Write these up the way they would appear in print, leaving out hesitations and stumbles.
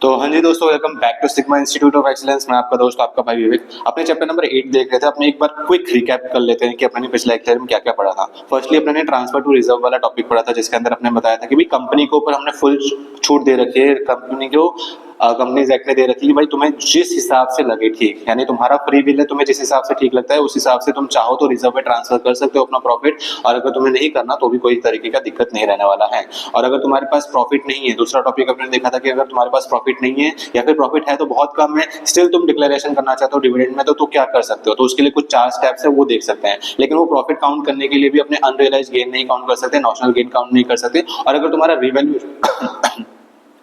तो हाँ जी दोस्तों, welcome back to sigma institute of excellence. मैं आपका दोस्त, आपका भाई विवेक। अपने चैप्टर नंबर 8 देख रहे थे। अपने एक बार क्विक रिकैप कर लेते हैं कि अपने पिछले लेक्चर में क्या क्या पढ़ा था। फर्स्टली अपने ट्रांसफर टू रिजर्व वाला टॉपिक पढ़ा था, जिसके अंदर अपने बताया था कि भाई कंपनी के ऊपर हमने फुल छूट दे रखी है। कंपनी को कंपनीज एक्ट ने दे रखी है कि भाई तुम्हें जिस हिसाब से लगे ठीक, यानी तुम्हारा फ्री विल है, तुम्हें जिस हिसाब से ठीक लगता है उस हिसाब से तुम चाहो तो रिजर्व में ट्रांसफर कर सकते हो अपना प्रॉफिट, और अगर तुम्हें नहीं करना तो भी कोई तरीके का दिक्कत नहीं रहने वाला है। और अगर तुम्हारे पास प्रॉफिट नहीं है, दूसरा टॉपिक अपने देखा था कि अगर तुम्हारे पास प्रॉफिट नहीं है या फिर प्रॉफिट है तो बहुत कम है, स्टिल तुम डिक्लेरेशन करना चाहते हो डिविडेंड में, तो क्या कर सकते हो। तो उसके लिए कुछ 4 स्टेप्स है, वो देख सकते हैं। लेकिन वो प्रॉफिट काउंट करने के लिए भी अपने अनरियलाइज्ड गेन नहीं काउंट कर सकते, नॉशनल गेन काउंट नहीं कर सकते। और अगर तुम्हारा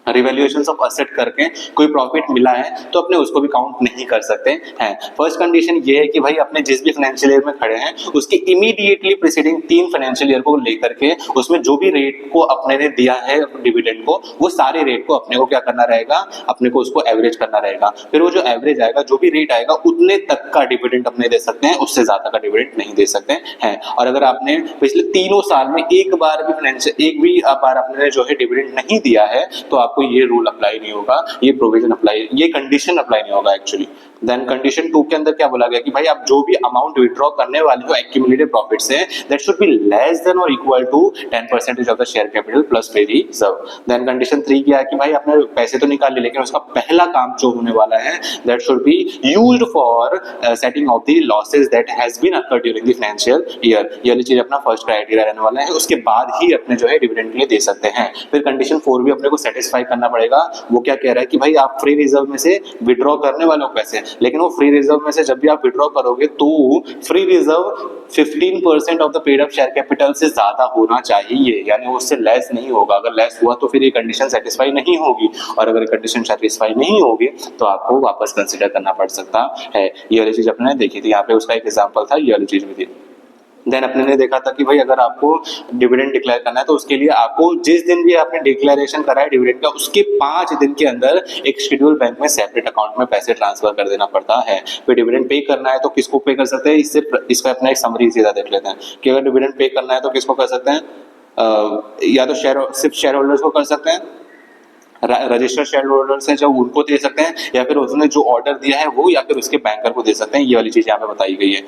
रिवैल्यूएशन ऑफ असेट करके कोई प्रॉफिट मिला है तो अपने उसको भी काउंट नहीं कर सकते हैं। फर्स्ट कंडीशन ये है कि भाई अपने जिस भी फाइनेंशियल ईयर में खड़े हैं उसके इमीडिएटली प्रीसीडिंग 3 फाइनेंशियल ईयर को लेकर के उसमें जो भी रेट को अपने ने दिया है डिविडेंड को, वो सारे रेट को अपने को क्या करना रहेगा, अपने को उसको एवरेज करना रहेगा। फिर वो जो एवरेज आएगा, जो भी रेट आएगा, उतने तक का डिविडेंड अपने दे सकते हैं, उससे ज्यादा का डिविडेंड नहीं दे सकते हैं। और अगर आपने पिछले 3 साल में एक बार भी आपने जो है डिविडेंड नहीं दिया है तो आपको ये रूल अप्लाई नहीं होगा, ये प्रोविजन अप्लाई, ये कंडीशन अप्लाई नहीं होगा एक्चुअली। देन कंडीशन 2 के अंदर क्या बोला गया कि भाई आप जो भी अमाउंट विड्रॉ करने वाले हो एक्यूमुलेटेड प्रॉफिट से, that should be less than और equal to 10% of the share capital plus free reserve. Then condition 3 क्या है कि भाई आपने पैसे तो निकाल लिए, लेकिन उसका पहला काम जो होने वाला है that should be used for setting of the losses that has been occurred during the financial year. ये वाली चीज अपना फर्स्ट क्राइटेरिया रहने वाला है। उसके बाद ही अपने जो है डिविडेंड के लिए दे सकते हैं। फिर कंडीशन 4 भी अपने को सेटिस्फाई करना पड़ेगा। वो क्या कह रहा है कि भाई आप फ्री रिजर्व में से विड्रॉ करने वाले हो पैसे, लेकिन वो फ्री रिजर्व में से जब भी आप विड्रॉ करोगे तो free reserve 15% of the paid up share capital से ज्यादा होना चाहिए, यानी उससे लेस नहीं होगा। अगर लेस हुआ तो फिर ये कंडीशन सेटिस्फाई नहीं होगी, और अगर कंडीशन सेटिस्फाई नहीं होगी तो आपको वापस कंसीडर करना पड़ सकता है। ये वाली चीज अपने देखी थी, यहाँ पे उसका एक एग्जांपल था, ये वाली चीज भी थी। देन अपने ने देखा था कि भाई अगर आपको डिविडेंड डिक्लेयर करना है तो उसके लिए आपको जिस दिन भी आपने डिक्लेरेशन करा है डिविडेंड का, उसके 5 दिन के अंदर एक शेड्यूल बैंक में सेपरेट अकाउंट में पैसे ट्रांसफर कर देना पड़ता है। फिर डिविडेंड पे करना है तो किसको पे कर सकते हैं, इसका अपना एक समरी सीधा देख लेते हैं कि अगर डिविडेंड पे करना है तो किसको कर सकते हैं, या तो सिर्फ शेयर होल्डर्स को कर सकते हैं, रजिस्टर्ड शेयर होल्डर्स हैं जो उनको दे सकते हैं, या फिर उसने जो ऑर्डर दिया है वो, या फिर उसके बैंकर को दे सकते हैं। ये वाली चीज यहाँ पे बताई गई है।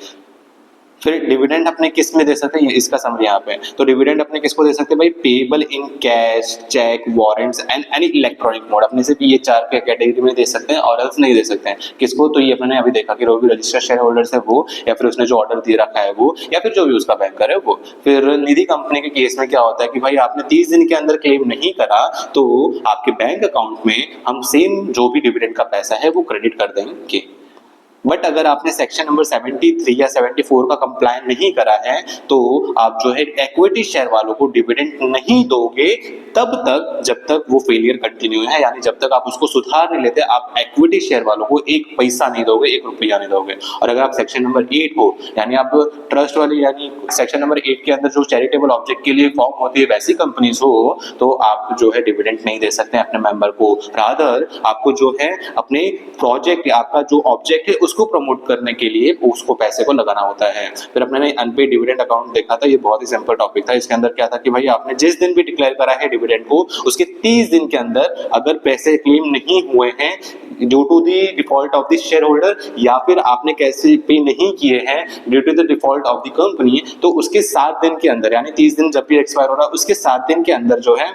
फिर डिविडेंड अपने किस में दे सकते हैं, इसका समरी यहाँ पे। तो डिविडेंड अपने किसको दे सकते हैं भाई, payable in cash, cheque, warrants and any electronic mode. अपने से भी ये 4 कैटेगरी में दे सकते हैं, और एल्स नहीं दे सकते हैं। किसको, तो ये अपने अभी देखा कि जो भी रजिस्टर्ड शेयर होल्डर्स है वो, या फिर उसने जो ऑर्डर दे रखा है वो, या फिर जो भी उसका बैंकर है वो। फिर निधि कंपनी के केस में क्या होता है कि भाई आपने 30 दिन के अंदर क्लेम नहीं करा तो आपके बैंक अकाउंट में हम सेम जो भी डिविडेंड का पैसा है वो क्रेडिट कर देंगे। बट अगर आपने सेक्शन नंबर 73 या 74 का कंप्लायन नहीं करा है तो आप जो है इक्विटी शेयर वालों को डिविडेंड नहीं दोगे तब तक जब तक वो फेलियर कंटिन्यू है, यानी जब तक आप उसको सुधार नहीं लेते, आप इक्विटी शेयर वालों को 1 पैसा नहीं दोगे, 1 रुपया नहीं दोगे। और अगर आप सेक्शन नंबर 8 हो, यानी आप ट्रस्ट वाली, यानी सेक्शन नंबर 8 के अंदर जो चैरिटेबल ऑब्जेक्ट के लिए फॉर्म होती है वैसी कंपनीज हो, तो आप जो है डिविडेंड नहीं दे सकते अपने मेंबर को। रादर आपको जो है अपने प्रोजेक्ट, आपका जो ऑब्जेक्ट है उसको प्रमोट करने के लिए उसको पैसे को लगाना होता है। फिर अपने ने अनपेड डिविडेंड अकाउंट देखा था, ये बहुत ही सिंपल टॉपिक था। इसके अंदर क्या था कि भाई आपने जिस दिन भी डिक्लेयर करा है डिविडेंड को, उसके 30 दिन के अंदर अगर पैसे क्लेम नहीं हुए हैं due to the default of the share holder, या फिर आपने कैसे पे नहीं किए हैं due to the default of the company, तो उसके 7 दिन के अंदर, यानी 30 दिन जब भी एक्सपायर हो रहा है उसके 7 दिन के अंदर जो है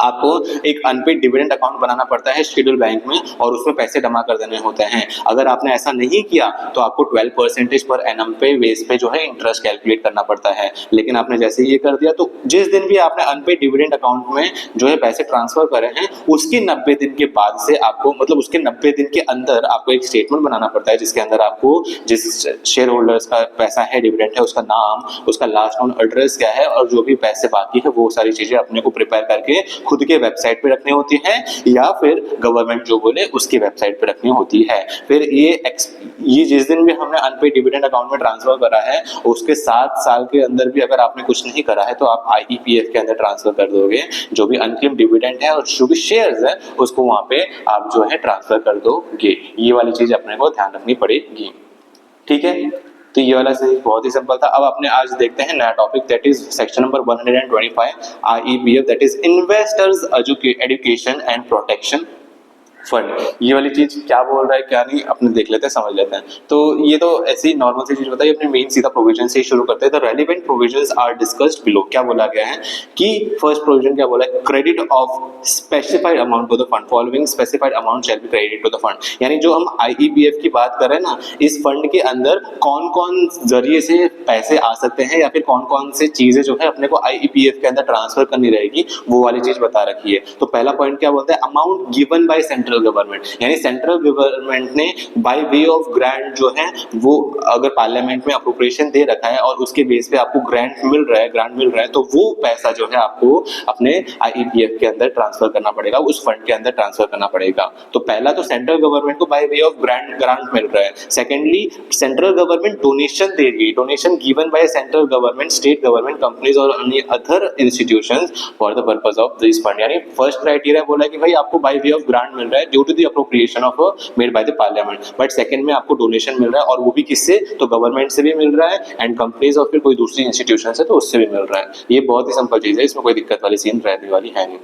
आपको एक अनपेड डिविडेंड अकाउंट बनाना पड़ता है शेड्यूल बैंक में, और उसमें पैसे जमा कर देने होते हैं। अगर आपने ऐसा नहीं किया तो आपको 12% पर एनम पे बेस पे जो है इंटरेस्ट कैलकुलेट करना पड़ता है। लेकिन आपने जैसे ये कर दिया तो जिस दिन भी आपने अनपेड डिविडेंड अकाउंट में जो है पैसे ट्रांसफर करे हैं उसके 90 दिन के बाद से आपको, मतलब उसके 90 दिन के अंदर आपको एक स्टेटमेंट बनाना पड़ता है, जिसके अंदर आपको जिस शेयर होल्डर्स का पैसा है, डिविडेंड है, उसका नाम, उसका लास्ट नोन एड्रेस क्या है, और जो भी पैसे बाकी है वो सारी चीजें अपने को प्रिपेयर करके खुद के वेबसाइट पे रखनी होती है, या फिर गवर्नमेंट जो बोले उसकी वेबसाइट पे रखनी होती है। फिर ये जिस दिन भी हमने अनपेड डिविडेंड अकाउंट में ट्रांसफर करा है उसके 7 साल के अंदर भी अगर आपने कुछ नहीं करा है तो आप IEPF के अंदर ट्रांसफर कर दोगे। जो भी अनक्लेम्ड डिविडेंड है और जो भी शेयर्स है उसको वहां पे आप जो है ट्रांसफर कर दोगे। ये वाली चीज अपने को ध्यान रखनी पड़ेगी, ठीक है। तो ये वाला सीरीज बहुत ही सिंपल था। अब अपने आज देखते हैं नया topic, that is section number 125 IEPF, that is investors education and protection. Fund. ये वाली चीज क्या बोल रहा है क्या नहीं अपने देख लेते हैं, समझ लेते हैं। तो ये तो ऐसी नॉर्मल सी चीज बताइए, अपने मेन सीधा प्रोविजन से ही शुरू करते हैं। The relevant provisions are discussed below. क्या बोला गया है कि फर्स्ट प्रोविजन क्या बोला है, credit of specified amount to the fund, following specified amount shall be credit to the fund. यानी जो हम आईईपीएफ की बात कर रहे हैं ना, इस फंड के अंदर कौन कौन जरिए से पैसे आ सकते हैं या फिर कौन कौन से चीजें जो है अपने को आईईपीएफ के अंदर ट्रांसफर करनी रहेगी, वो वाली चीज बता रखी है। तो पहला पॉइंट क्या बोलता है, amount given by central government, यानी सेंट्रल गवर्नमेंट ने बाय वे ऑफ ग्रांट जो है वो अगर पार्लियामेंट में अप्रोप्रिएशन दे रखा है और उसके बेस पे आपको ग्रांट मिल रहा है तो वो पैसा जो है आपको अपने आईईपीएफ के अंदर ट्रांसफर करना पड़ेगा, उस फंड के अंदर ट्रांसफर करना पड़ेगा। तो पहला तो सेंट्रल गवर्नमेंट को बाय वे ऑफ ग्रांट मिल रहा है। सेकेंडली सेंट्रल गवर्नमेंट डोनेशन दे रही है, donation given by central government, state government, companies और अन्य other institutions for the purpose of this fund. यानी फर्स्ट क्राइटेरिया बोला है कि भाई आपको बाय वे ऑफ ग्रांट मिल रहा है due to the appropriation of made by the parliament, but second में आपको डोनेशन मिल रहा है और वो भी किससे, तो गवर्नमेंट से भी मिल रहा है एंड कंपनीज और फिर कोई दूसरी इंस्टीट्यूशन से तो उससे भी मिल रहा है। ये बहुत ही सिंपल चीज है, इसमें कोई दिक्कत वाली सीन रहने वाली है नहीं।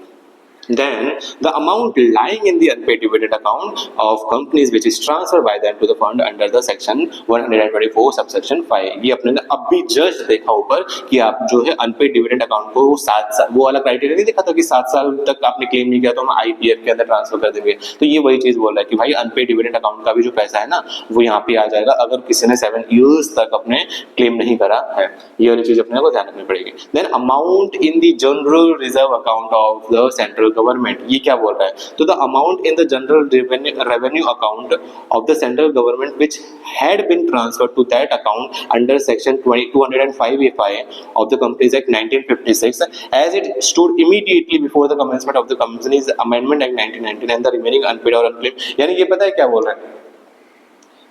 Then the amount lying in the unpaid dividend account of companies which is transferred by them to the fund under the section 124 subsection 5। ये अपने ने अभी जस्ट देखा ऊपर कि आप जो है अनपेड डिविडेंड अकाउंट को 7 साल, वो वाला क्राइटेरिया नहीं देखा था कि 7 साल तक आपने क्लेम नहीं किया तो हम आईपीएफ के अंदर ट्रांसफर कर देंगे। तो ये वही चीज बोल रहा है कि भाई अनपेड डिविडेंड अकाउंट का भी जो पैसा है ना वो यहाँ पे आ जाएगा अगर किसी ने 7 years तक अपने क्लेम नहीं करा है। ये वाली चीज अपने को ध्यान रखनी पड़ेगी। Then amount in the general reserve account of the central government, ये क्या बोल रहा है, तो the amount in the general revenue account of the central government which had been transferred to that account under section 205A of the Companies Act 1956 as it stood immediately before the commencement of the Companies Amendment Act 1919 and the remaining unpaid or unclaimed। यानी ये पता है क्या बोल रहा है,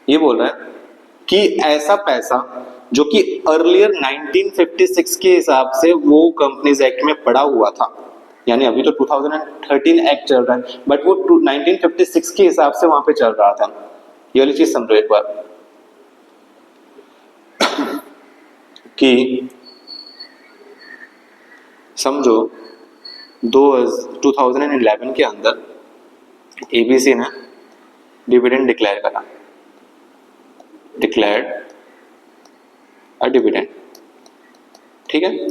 ये बोल रहा है कि ऐसा पैसा जो कि अर्लियर 1956 के हिसाब से वो कंपनीज एक्ट में पड़ा हुआ था, यानी अभी तो 2013 एक्ट चल रहा है बट वो 1956 के हिसाब से वहां पे चल रहा था। ये वाली चीज समझो एक बार कि समझो 2011 के अंदर एबीसी ने डिविडेंड डिक्लेयर करा, डिक्लेयर्ड अ डिविडेंड, ठीक है।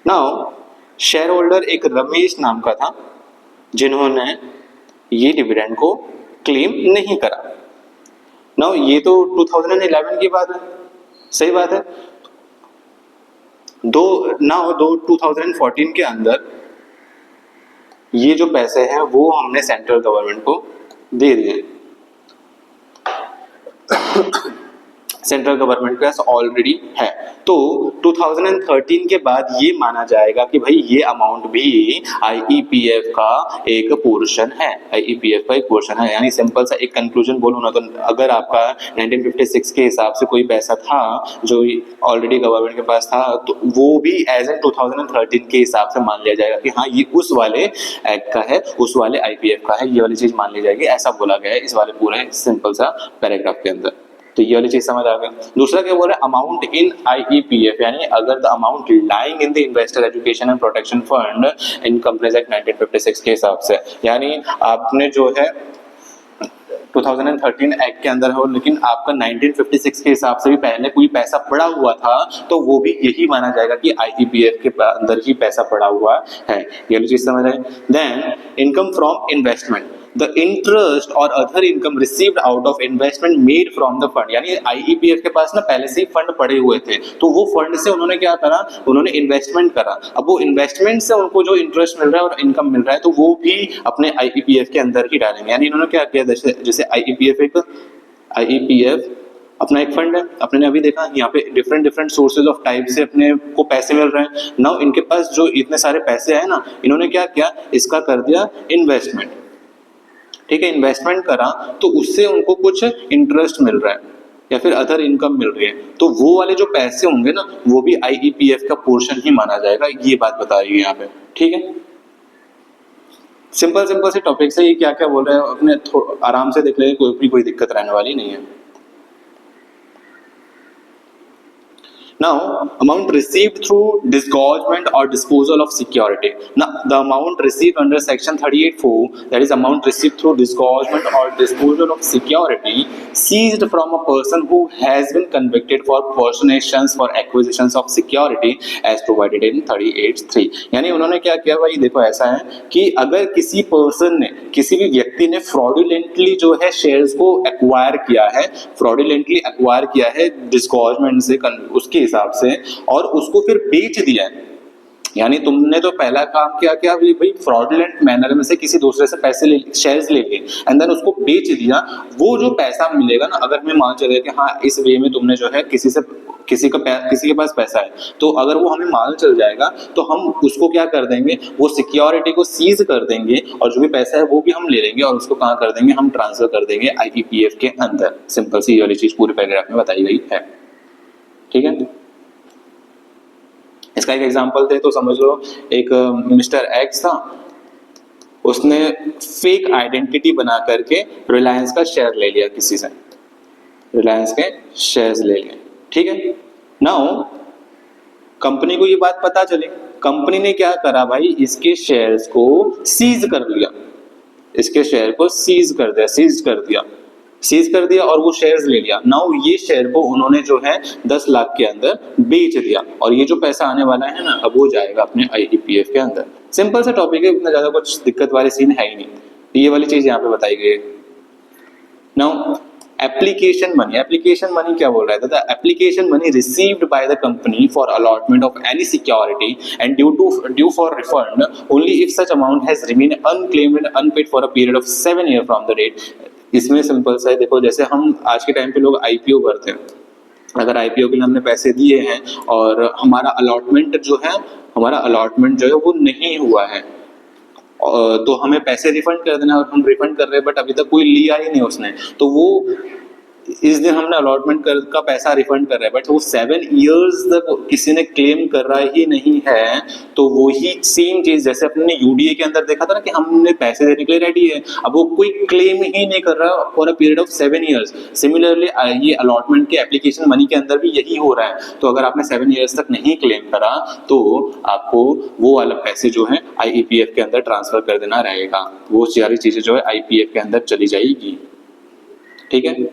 नाउ शेयर होल्डर एक रमेश नाम का था जिन्होंने ये डिविडेंड को क्लेम नहीं करा। नाउ ये तो 2011 की बात है, सही बात है। दो 2014 के अंदर ये जो पैसे हैं वो हमने सेंट्रल गवर्नमेंट को दे दिए। सेंट्रल गवर्नमेंट के पास ऑलरेडी है, तो 2013 के बाद ये माना जाएगा कि भाई ये अमाउंट भी आईईपीएफ का एक पोर्शन है, आईईपीएफ का एक पोर्शन है। यानी सिंपल सा एक कंक्लूजन बोलूं ना तो अगर आपका 1956 के हिसाब से कोई पैसा था जो ऑलरेडी गवर्नमेंट के पास था तो वो भी एज एन 2013 के हिसाब से मान लिया जाएगा कि हाँ ये उस वाले एक्ट का है, उस वाले आईपीएफ का है, ये वाली चीज मान ली जाएगी। ऐसा बोला गया है इस वाले पूरे सिंपल सा पैराग्राफ के अंदर। तो ये वाली चीज समझ आ गई। दूसरा क्या बोल रहा है, अमाउंट इन आईईपीएफ, यानी अगर the amount lying in the investor education and protection fund in companies act 1956 के हिसाब से, यानी आपने जो है 2013 एक्ट के अंदर हो लेकिन आपका 1956 के हिसाब से भी पहले कोई पैसा पड़ा हुआ था तो वो भी यही माना जाएगा कि आईईपीएफ के अंदर ही पैसा पड़ा हुआ है। ये चीज समझ आए। Then income from investment, the interest or other income received out of investment made from the fund, यानी आईईपीएफ के पास ना पहले से ही फंड पड़े हुए थे तो वो फंड से उन्होंने क्या करा, उन्होंने इन्वेस्टमेंट करा। अब वो इन्वेस्टमेंट से उनको जो इंटरेस्ट मिल रहा है और इनकम मिल रहा है तो वो भी अपने आईईपीएफ के अंदर ही डालेंगे। यानी इन्होंने क्या किया, जैसे आईईपीएफ अपना एक फंड है, अपने ने अभी देखा यहाँ पे डिफरेंट सोर्सेज ऑफ टाइप से अपने को पैसे मिल रहे हैं। नाउ इनके पास जो इतने सारे पैसे हैं ना, इन्होंने क्या किया, इसका कर दिया इन्वेस्टमेंट, ठीक है। इन्वेस्टमेंट करा तो उससे उनको कुछ इंटरेस्ट मिल रहा है या फिर अदर इनकम मिल रही है तो वो वाले जो पैसे होंगे ना वो भी आईईपीएफ का पोर्शन ही माना जाएगा। ये बात बता रही है यहाँ पे, ठीक है। सिंपल से टॉपिक से ये क्या क्या बोल रहे हैं अपने आराम से देख लेंगे, कोई दिक्कत रहने वाली नहीं है। Now, amount received through disgorgement or disposal of security. Now, the amount received under Section 38(4), that is amount received through disgorgement or disposal of security seized from a person who has been convicted for personations for acquisitions of security as provided in 38(3). यानी उन्होंने क्या किया भाई, देखो ऐसा है कि अगर किसी पर्सन ने, किसी भी व्यक्ति ने फ्रॉडुलेंटली जो है शेयर्स को एक्वायर किया है, फ्रॉडुलेंटली एक्वायर किया है डिस्गॉर्जमेंट से, उसके हिसाब से, और उसको फिर बेच दिया है, यानी तुमने तो पहला काम क्या भाई फ्रॉडुलेंट मैनर में से किसी दूसरे से पैसे ले, शेयर्स ले लिए एंड देन उसको बेच दिया, वो जो पैसा मिलेगा ना, अगर हमें मान चले कि हाँ इस वे में तुमने जो है किसी के पास पैसा है, तो अगर वो हमें मालूम चल जाएगा तो हम उसको क्या कर देंगे, वो सिक्योरिटी को सीज कर देंगे और जो भी पैसा है वो भी हम ले लेंगे और उसको कहाँ कर देंगे, हम ट्रांसफर कर देंगे IEPF के अंदर। सिंपल सी ये वाली चीज पूरे पैराग्राफ में बताई गई है, ठीक है। इसका एक एग्जांपल दे तो समझ लो, एक मिस्टर एक्स था, उसने फेक आइडेंटिटी बना करके रिलायंस का शेयर ले लिया, किसी से रिलायंस के शेयर्स ले लिए, ठीक है। नाउ कंपनी को ये बात पता चली, कंपनी ने क्या करा भाई, इसके शेयर्स को सीज कर लिया, इसके शेयर को सीज कर दिया और वो शेयर्स ले लिया। नाउ ये शेयर को उन्होंने जो है 10 लाख के अंदर बेच दिया और ये जो पैसा आने वाला है ना, अब वो जाएगा अपने IEPF के अंदर। सिंपल सा टॉपिक है, इतना ज्यादा कुछ दिक्कत वाले सीन है ही नहीं, ये वाली चीज यहाँ पे बताई गई है। नाउ एप्लीकेशन मनी क्या बोल रहा है, the application money received by the company for allotment of any security and due for refund only if such amount has remain unclaimed and unpaid for a period of 7 year from the date. इसमें simple सा है, देखो जैसे हम आज के time पे लोग IPO करते हैं, अगर IPO के लिए हमने पैसे दिए हैं और हमारा अलॉटमेंट जो है वो नहीं हुआ है, तो हमें पैसे रिफंड कर देना, और हम रिफंड कर रहे हैं बट अभी तक कोई लिया ही नहीं उसने, तो वो इस दिन हमने अलॉटमेंट का पैसा रिफंड कर रहा है बट वो 7 इयर्स तक किसी ने क्लेम कर रहा ही नहीं है, तो वही सेम चीज जैसे अपने UDA के अंदर देखा था ना कि हमने पैसे देने के लिए रेडी है, अब वो कोई क्लेम ही नहीं कर रहा for a period of 7 years. Similarly ये अलॉटमेंट के एप्लीकेशन मनी के अंदर भी यही हो रहा है, तो अगर आपने 7 इयर्स तक नहीं क्लेम करा तो आपको वो वाला पैसे जो है IEPF के अंदर ट्रांसफर कर देना रहेगा, वो सारी चीजें जो है IPF के अंदर चली जाएगी, ठीक है।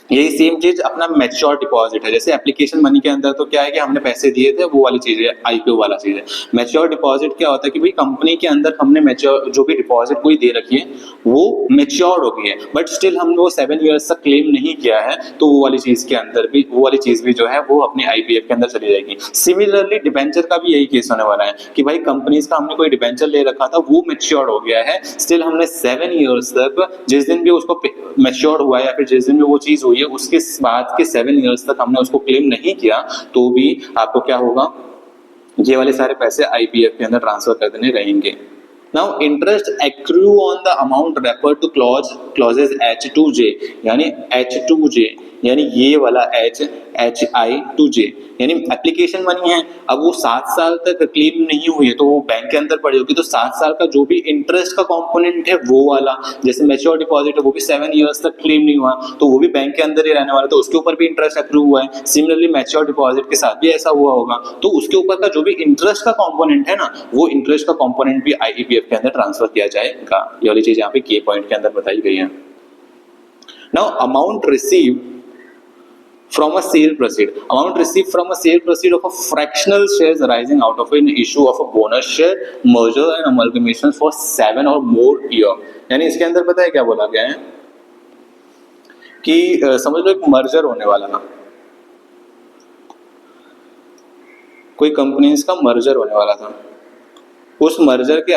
यही सेम चीज अपना मैच्योर डिपॉजिट है, जैसे एप्लीकेशन मनी के अंदर तो क्या है कि हमने पैसे दिए थे, वो वाली चीज है, IPO वाला चीज है। मैच्योर डिपॉजिट क्या होता है कि भाई कंपनी के अंदर हमने मैच्योर जो भी डिपॉजिट कोई दे रखी है वो मैच्योर हो गई है बट स्टिल हमने वो 7 इयर्स तक क्लेम नहीं किया है, तो वो वाली चीज के अंदर भी वो वाली चीज भी जो है वो अपने IPF के अंदर चली जाएगी। सिमिलरली डिबेंचर का भी यही केस होने वाला है कि भाई कंपनीज का हमने कोई डिबेंचर ले रखा था, वो मैच्योर हो गया है, स्टिल हमने 7 इयर्स तक, जिस दिन भी उसको मैच्योर हुआ है या फिर जिस दिन भी वो चीज हुई है उसके बाद के 7 इयर्स तक हमने उसको क्लेम नहीं किया, तो भी आपको क्या होगा, ये वाले सारे पैसे IPF के अंदर ट्रांसफर कर देने रहेंगे। Now interest accrue on the amount referred to clauses H2J, यानी H2J यानी ये वाला HI2J यानी एप्लीकेशन मनी है, अब वो 7 साल तक क्लेम नहीं हुई है तो वो बैंक के अंदर पड़ी होगी, तो 7 साल का जो भी इंटरेस्ट का कंपोनेंट है वो वाला, जैसे मैच्योर डिपॉजिट है वो भी 7 इयर्स तक क्लेम नहीं हुआ तो वो भी बैंक के अंदर ही रहने वाला, तो उसके ऊपर भी इंटरेस्ट अक्रू हुआ है। सिमिलरली मैच्योर डिपॉजिट के साथ भी ऐसा हुआ होगा, तो उसके ऊपर का जो भी इंटरेस्ट का कंपोनेंट है ना, वो इंटरेस्ट का कंपोनेंट भी IEPF के अंदर ट्रांसफर किया जाएगा। ये वाली चीज यहाँ पे के पॉइंट के अंदर बताई गई है। Now amount received from a sale proceed, amount received from a sale proceed of a fractional shares arising out of an issue of a bonus share, merger and amalgamation for 7 or more year। यानी इसके अंदर पता है क्या बोला गया है कि समझ लो एक मर्जर होने वाला ना, कोई कंपनीज का मर्जर होने वाला था, उस मर्जर के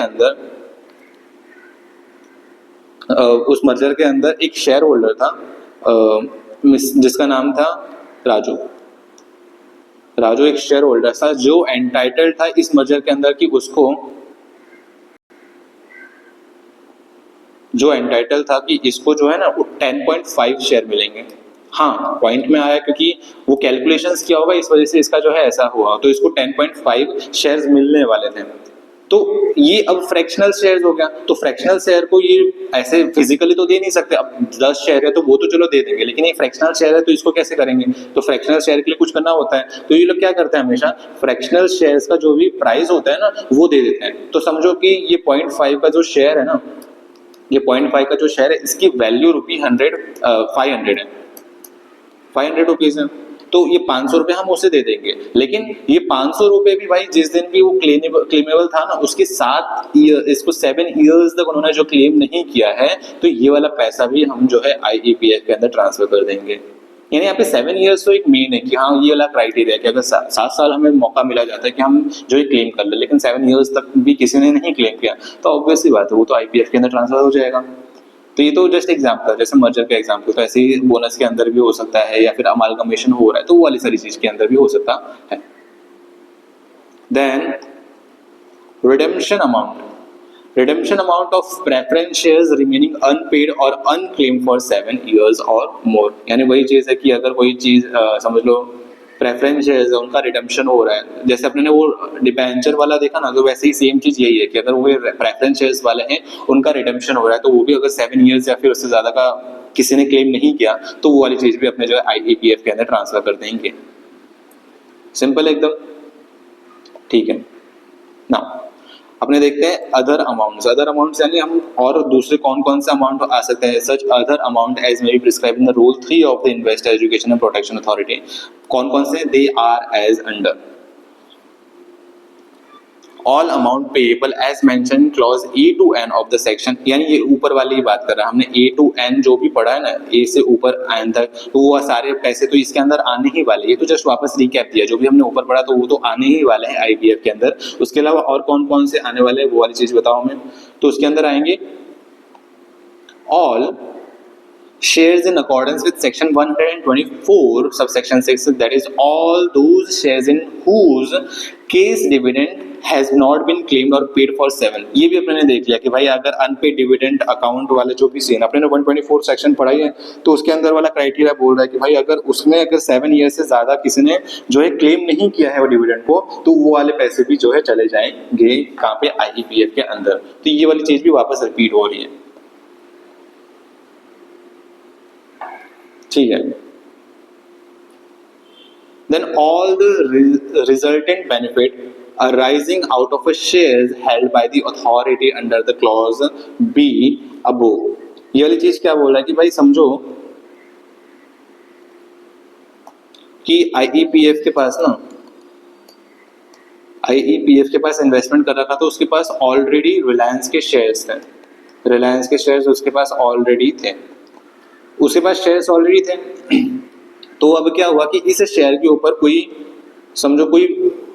अंदर एक शेयर होल्डर था जिसका नाम था राजू एक शेयर होल्डर था जो एंटाइटल्ड था इस मर्जर के अंदर कि उसको जो एंटाइटल था कि इसको जो है ना 10.5 शेयर मिलेंगे। हाँ पॉइंट में आया क्योंकि वो कैलकुलेशंस किया होगा, इस वजह से इसका जो है ऐसा हुआ, तो इसको 10.5 शेयर्स मिलने वाले थे। तो ये अब फ्रैक्शनल शेयर हो गया, तो फ्रैक्शनल शेयर को ये ऐसे फिजिकली तो दे नहीं सकते, अब 10 शेयर है तो वो तो चलो दे देंगे, लेकिन ये फ्रैक्शनल शेयर है तो इसको कैसे करेंगे, तो फ्रैक्शनल शेयर के लिए कुछ करना होता है, तो ये लोग क्या करते हैं हमेशा फ्रैक्शनल शेयर्स का जो भी प्राइस होता है ना वो दे देते हैं। तो समझो कि ये 0.5 का जो शेयर है ना, ये 0.5 का जो शेयर है इसकी वैल्यू ₹500 है, 500 रुपीज है, तो ये 500 रुपए हम उसे दे देंगे, लेकिन ये 500 रुपए भी भाई जिस दिन भी वो क्लेमेबल था ना उसके 7 ईयर्स तक उन्होंने जो क्लेम नहीं किया है, तो ये वाला पैसा भी हम जो है IEPF के अंदर ट्रांसफर कर देंगे। यानी यहाँ पे 7 ईयर्स तो एक मेन है कि हाँ ये वाला क्राइटेरिया कि अगर 7 साल हमें मौका मिला जाता है कि हम जो है क्लेम कर ले, लेकिन 7 ईयर्स तक भी किसी ने नहीं क्लेम किया तो ऑब्वियसली बात है वो तो IPF के अंदर ट्रांसफर हो जाएगा। तो ये तो जस्ट एग्जाम्पल है, जैसे मर्जर का एग्जाम्पल, तो ऐसे ही बोनस के अंदर भी हो सकता है या फिर अमालगमेशन हो रहा है तो वो वाली सारी चीज के अंदर भी हो सकता है। Then redemption amount of preference shares remaining unpaid or unclaimed for 7 years or more, यानी वही चीज है कि अगर कोई चीज समझ लो प्रेफरेंस शेयर्स है उनका रिडम्पशन हो रहा है, जैसे अपने ने वो डिबेंचर वाला देखा ना, तो वैसे ही सेम चीज यही है कि अगर वो प्रेफरेंस शेयर्स वाले हैं उनका रिडम्पशन हो रहा है तो वो भी अगर 7 ईयर्स या फिर उससे ज्यादा का किसी ने क्लेम नहीं किया तो वो वाली चीज भी अपने जो है IEPF के अंदर ट्रांसफर कर देंगे। सिंपल एकदम, ठीक है ना। अपने देखते हैं अदर अमाउंट्स यानी हम और दूसरे कौन कौन से अमाउंट आ सकते हैं। Such other amount as may be prescribe in the rule 3 of the investor education and protection authority. कौन कौन से, they are as under all amount payable as mention clause A to N of the section, यानी ये ऊपर वाली ही बात कर रहा है हमने, A to N जो भी पढ़ा है ना, A से ऊपर N तक, तो वो सारे पैसे तो इसके अंदर आने ही वाले। ये तो जस्ट वापस रिकैप दिया, जो भी हमने ऊपर पढ़ा तो वो तो आने ही वाले हैं IPF के अंदर। उसके अलावा और कौन कौन से आने वाले हैं वो वाली चीज बताओ हमें। तो उसके अंदर आएंगे all shares in accordance with section 124 subsection 6, that is all those shares in whose case dividend has not been claimed or paid for 7। ये भी अपने ने देख लिया कि भाई अगर अनपेड डिविडेंड अकाउंट वाले जो भी सीन अपने ने 124 सेक्शन पढ़ाई है तो उसके अंदर वाला क्राइटेरिया बोल रहा है कि भाई अगर उसने अगर 7 ईयर से ज्यादा किसी ने जो है क्लेम नहीं किया है वो डिविडेंड को, तो वो वाले पैसे भी जो है चले जाएंगे कहाँ पे, IEPF के अंदर। तो ये वाली चीज भी वापस रिपीट हो रही है, ठीक है। Then all the resultant benefit arising out of a shares held by the authority under the clause B above। ये वाली चीज क्या बोल रहा है कि भाई समझो कि IEPF के पास ना, IEPF के पास इन्वेस्टमेंट कर रखा तो उसके पास ऑलरेडी रिलायंस के शेयर्स थे, रिलायंस के शेयर्स उसके पास ऑलरेडी थे, उसके पास शेयर्स ऑलरेडी थे। तो अब क्या हुआ कि इस शेयर के ऊपर कोई समझो कोई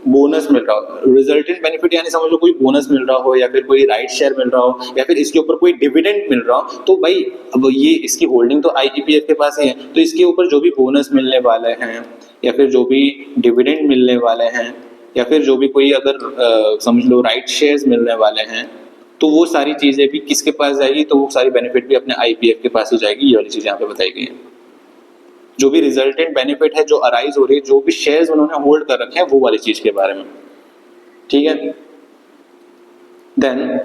बोनस मिल रहा हो, रिजल्टेंट बेनिफिट यानी समझ लो कोई बोनस मिल रहा हो या फिर कोई राइट शेयर मिल रहा हो या फिर इसके ऊपर कोई डिविडेंड मिल रहा हो, तो भाई अब ये इसकी होल्डिंग तो IEPF के पास ही है, तो इसके ऊपर जो भी बोनस मिलने वाले हैं या फिर जो भी डिविडेंड मिलने वाले हैं या फिर जो भी कोई अगर समझ लो राइट शेयर्स मिलने वाले हैं, तो वो सारी चीजें भी किसके पास जाएगी, तो वो सारी बेनिफिट भी अपने IPF के पास ही जाएगी। ये वाली चीज यहाँ पे बताई गई है। जो भी रिजल्टेंट बेनिफिट है जो अराइज हो रही है, जो भी शेयर्स उन्होंने होल्ड कर रखे हैं वो वाली चीज के बारे में, ठीक है। Then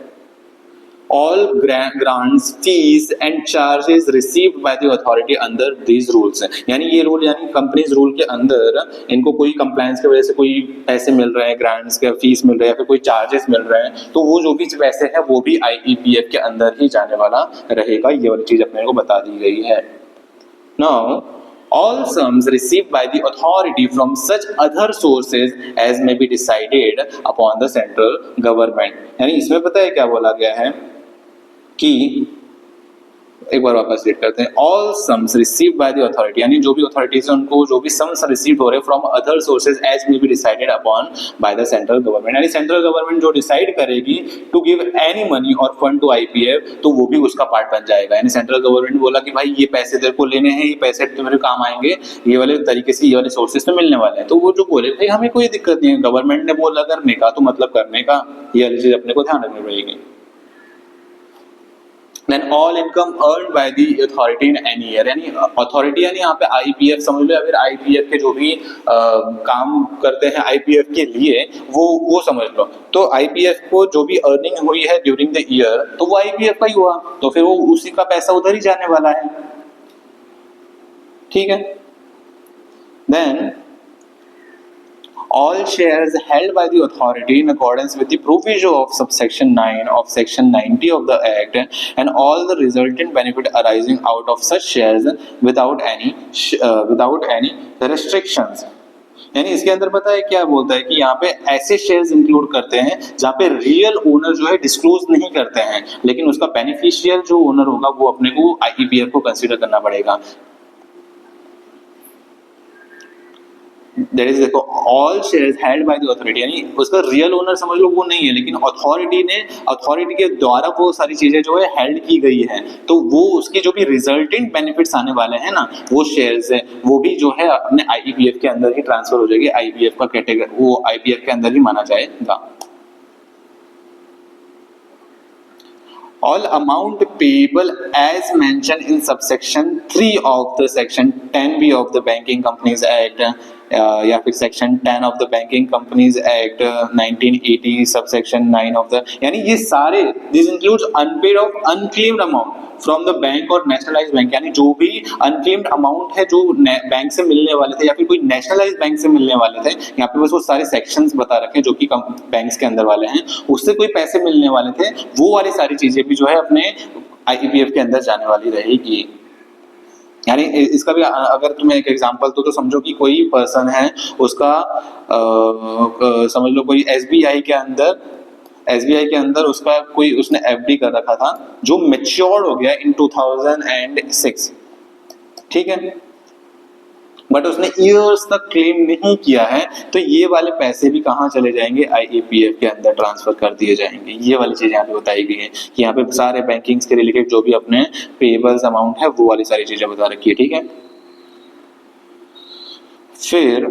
all grants, fees and charges received by the authority under these rules है, यानी ये रूल यानी कंपनीज रूल के अंदर इनको कोई कंप्लायंस की वजह से कोई पैसे मिल रहे हैं, ग्रांट्स के फीस मिल रहे हैं या फिर कोई चार्जेस मिल रहे हैं, तो वो जो भी पैसे हैं वो भी IEPF के अंदर ही जाने वाला रहेगा। ये वाली चीज अपने को बता दी गई है। Now all sums received by the authority from such other sources as may be decided upon the central government, यानी इसमें पता है क्या बोला गया है कि एक बार वापस रीड करते हैं, all sums received by the authority, यानी जो भी अथॉरिटीज हैं उनको जो भी सम्स रिसीव हो रहे हैं from other sources as may be decided upon by the central government, यानी सेंट्रल गवर्नमेंट जो डिसाइड करेगी टू गिव एनी मनी और फंड टू IPF तो वो भी उसका पार्ट बन जाएगा। यानी सेंट्रल गवर्नमेंट बोला कि भाई ये पैसे तेरे को लेने हैं, ये पैसे तुम्हारे काम आएंगे, ये वाले तरीके से ये वाले सोर्सेज में मिलने वाले हैं, तो वो जो बोले भाई हमें कोई दिक्कत नहीं है, गवर्नमेंट ने बोला करने का तो मतलब करने का, ये वाली चीज अपने को ध्यान रखनी पड़ेगी। Then all income earned by the authority in any year, यानी अथॉरिटी यानी यहाँ पे आईपीएफ समझ लो, या फिर आईपीएफ के जो भी काम करते हैं आईपीएफ के लिए वो समझ लो। तो आईपीएफ को जो भी अर्निंग हुई है ड्यूरिंग द ईयर तो वो आईपीएफ का ही हुआ, तो फिर वो उसी का पैसा उधर ही जाने वाला है, ठीक है। Then all shares held by the authority in accordance with the provision of subsection 9 of section 90 of the act and all the resultant benefit arising out of such shares without any restrictions। यानी इसके अंदर पता है क्या बोलता है कि यहाँ पे ऐसे शेयर्स इंक्लूड करते हैं जहाँ पे रियल ओनर जो है डिस्क्लोज नहीं करते हैं, लेकिन उसका बेनिफिशियल जो ओनर होगा वो अपने को आईपीएफ को कंसीडर करना पड़ेगा। That is, देखो all shares held by the authority, यानी उसका रियल ओनर समझ लो वो नहीं है, लेकिन अथॉरिटी के द्वारा वो सारी चीजें जो है हेल्ड की गई है, तो वो उसकी जो भी रिजल्टेंट बेनिफिट्स आने वाले हैं ना वो शेयर्स है वो भी जो है अपने आईपीएफ के अंदर ही ट्रांसफर हो जाएगी, आईपीएफ का कैटेगरी वो आईपीएफ के अंदर ही माना जाएगा। All amount payable as mentioned in subsection 3 of the section 10B of the Banking Companies Act या फिर section 10 of the banking companies act 1980 subsection 9 of the, यानी ये सारे this includes unpaid of unclaimed amount from the bank और nationalised bank, यानी जो भी unclaimed amount है जो बैंक से मिलने वाले थे या फिर कोई नेशनलाइज्ड बैंक से मिलने वाले थे, यहाँ पे बस वो सारे सेक्शंस बता रखे जो कि बैंक्स के अंदर वाले हैं, उससे कोई पैसे मिलने वाले थे, वो वाली सारी चीजें भी जो है अपने आईपीएफ के अंदर जाने वाली रहेगी। यानी इसका भी अगर तुम्हें एक एग्जांपल तो समझो कि कोई पर्सन है उसका समझ लो कोई एसबीआई के अंदर उसका कोई उसने एफडी कर रखा था जो मैच्योर्ड हो गया इन 2006, ठीक है, बट उसने ईयर्स तक क्लेम नहीं किया है, तो ये वाले पैसे भी कहाँ चले जाएंगे, आईपीएफ के अंदर ट्रांसफर कर दिए जाएंगे। ये वाली चीजें यहाँ पे बताई गई है कि यहाँ पे सारे बैंकिंग्स के रिलेटेड जो भी अपने पेएबल्स अमाउंट है वो वाली सारी चीजें बता रखी है, ठीक है। फिर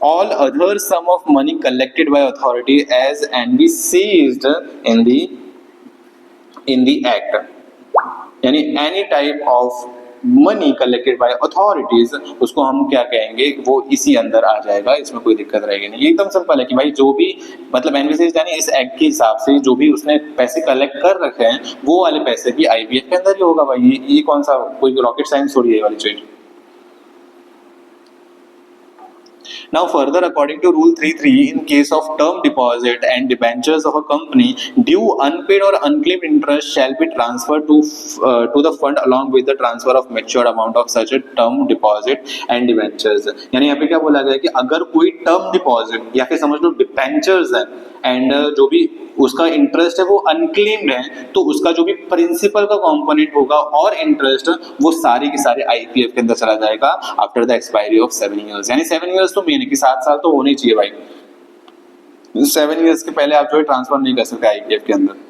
all other sum of money collected by authority as and be seized in the act, यानी any type of money collected by authorities उसको हम क्या कहेंगे, वो इसी अंदर आ जाएगा, इसमें कोई दिक्कत रहेगी नहीं। एकदम सिंपल है कि भाई जो भी मतलब एनवीसी यानी इस एक्ट के हिसाब से जो भी उसने पैसे कलेक्ट कर रखे हैं वो वाले पैसे भी आईपीएफ के अंदर ही होगा भाई, ये कौन सा कोई रॉकेट साइंस थोड़ी है वाली चीज। Now further, according to Rule 3.3, in case of term deposit and debentures of a company, due unpaid or unclaimed interest shall be transferred to the fund along with the transfer of matured amount of such a term deposit and debentures। यानी यहाँ पे क्या बोला गया कि अगर कोई term deposit या फिर समझ लो डिबेंचर्स है एंड जो भी उसका इंटरेस्ट है वो अनक्लेम्ड है, तो उसका जो भी प्रिंसिपल का कंपोनेंट होगा और इंटरेस्ट वो सारे के सारे आईपीएफ के अंदर चला जाएगा after the expiry of 7 years. यानी 7 इयर्स तो मेन है कि 7 साल तो होने चाहिए भाई, 7 इयर्स के पहले आप जो है ट्रांसफर नहीं कर सकते आईपीएफ के अंदर।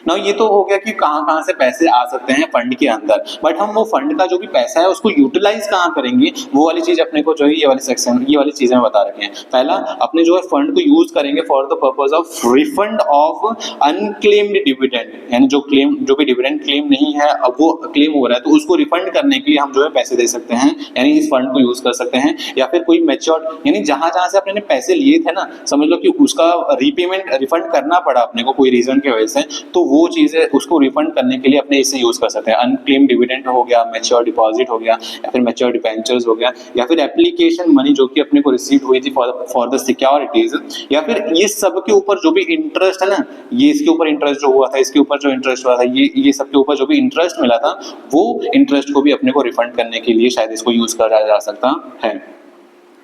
ना ये तो हो गया कि कहाँ से पैसे आ सकते हैं फंड के अंदर, बट हम वो फंड का जो भी पैसा है उसको यूटिलाइज कहाँ करेंगे वो वाली चीज अपने को जो है ये वाले सेक्शन ये वाली चीजें बता रखे हैं। पहला अपने जो है फंड को यूज करेंगे for the purpose of refund of unclaimed dividend, यानी जो भी डिविडेंड क्लेम नहीं है अब वो क्लेम हो रहा है तो उसको रिफंड करने के लिए हम जो है पैसे दे सकते हैं, यानी इस फंड को यूज कर सकते हैं। या फिर कोई मैच्योर्ड यानी जहां से अपने पैसे लिए थे ना, समझ लो कि उसका रीपेमेंट रिफंड करना पड़ा अपने को कोई रीजन की वजह से, तो वो चीजें उसको रिफंड करने के लिए अपने इसे यूज कर सकते हैं। अनक्लेम डिविडेंड हो गया, मैच्योर डिपॉजिट हो गया, या फिर मैच्योर डिबेंचर्स हो गया, या फिर एप्लीकेशन मनी जो कि अपने को रिसीव हुई थी फॉर द सिक्योरिटीज, या फिर ये सब के ऊपर जो भी इंटरेस्ट है ना, ये इसके ऊपर इंटरेस्ट जो हुआ था, इसके ऊपर जो इंटरेस्ट हुआ था, ये सब के ऊपर जो भी इंटरेस्ट मिला था वो इंटरेस्ट को भी अपने को रिफंड करने के लिए शायद इसको यूज करा जा सकता है।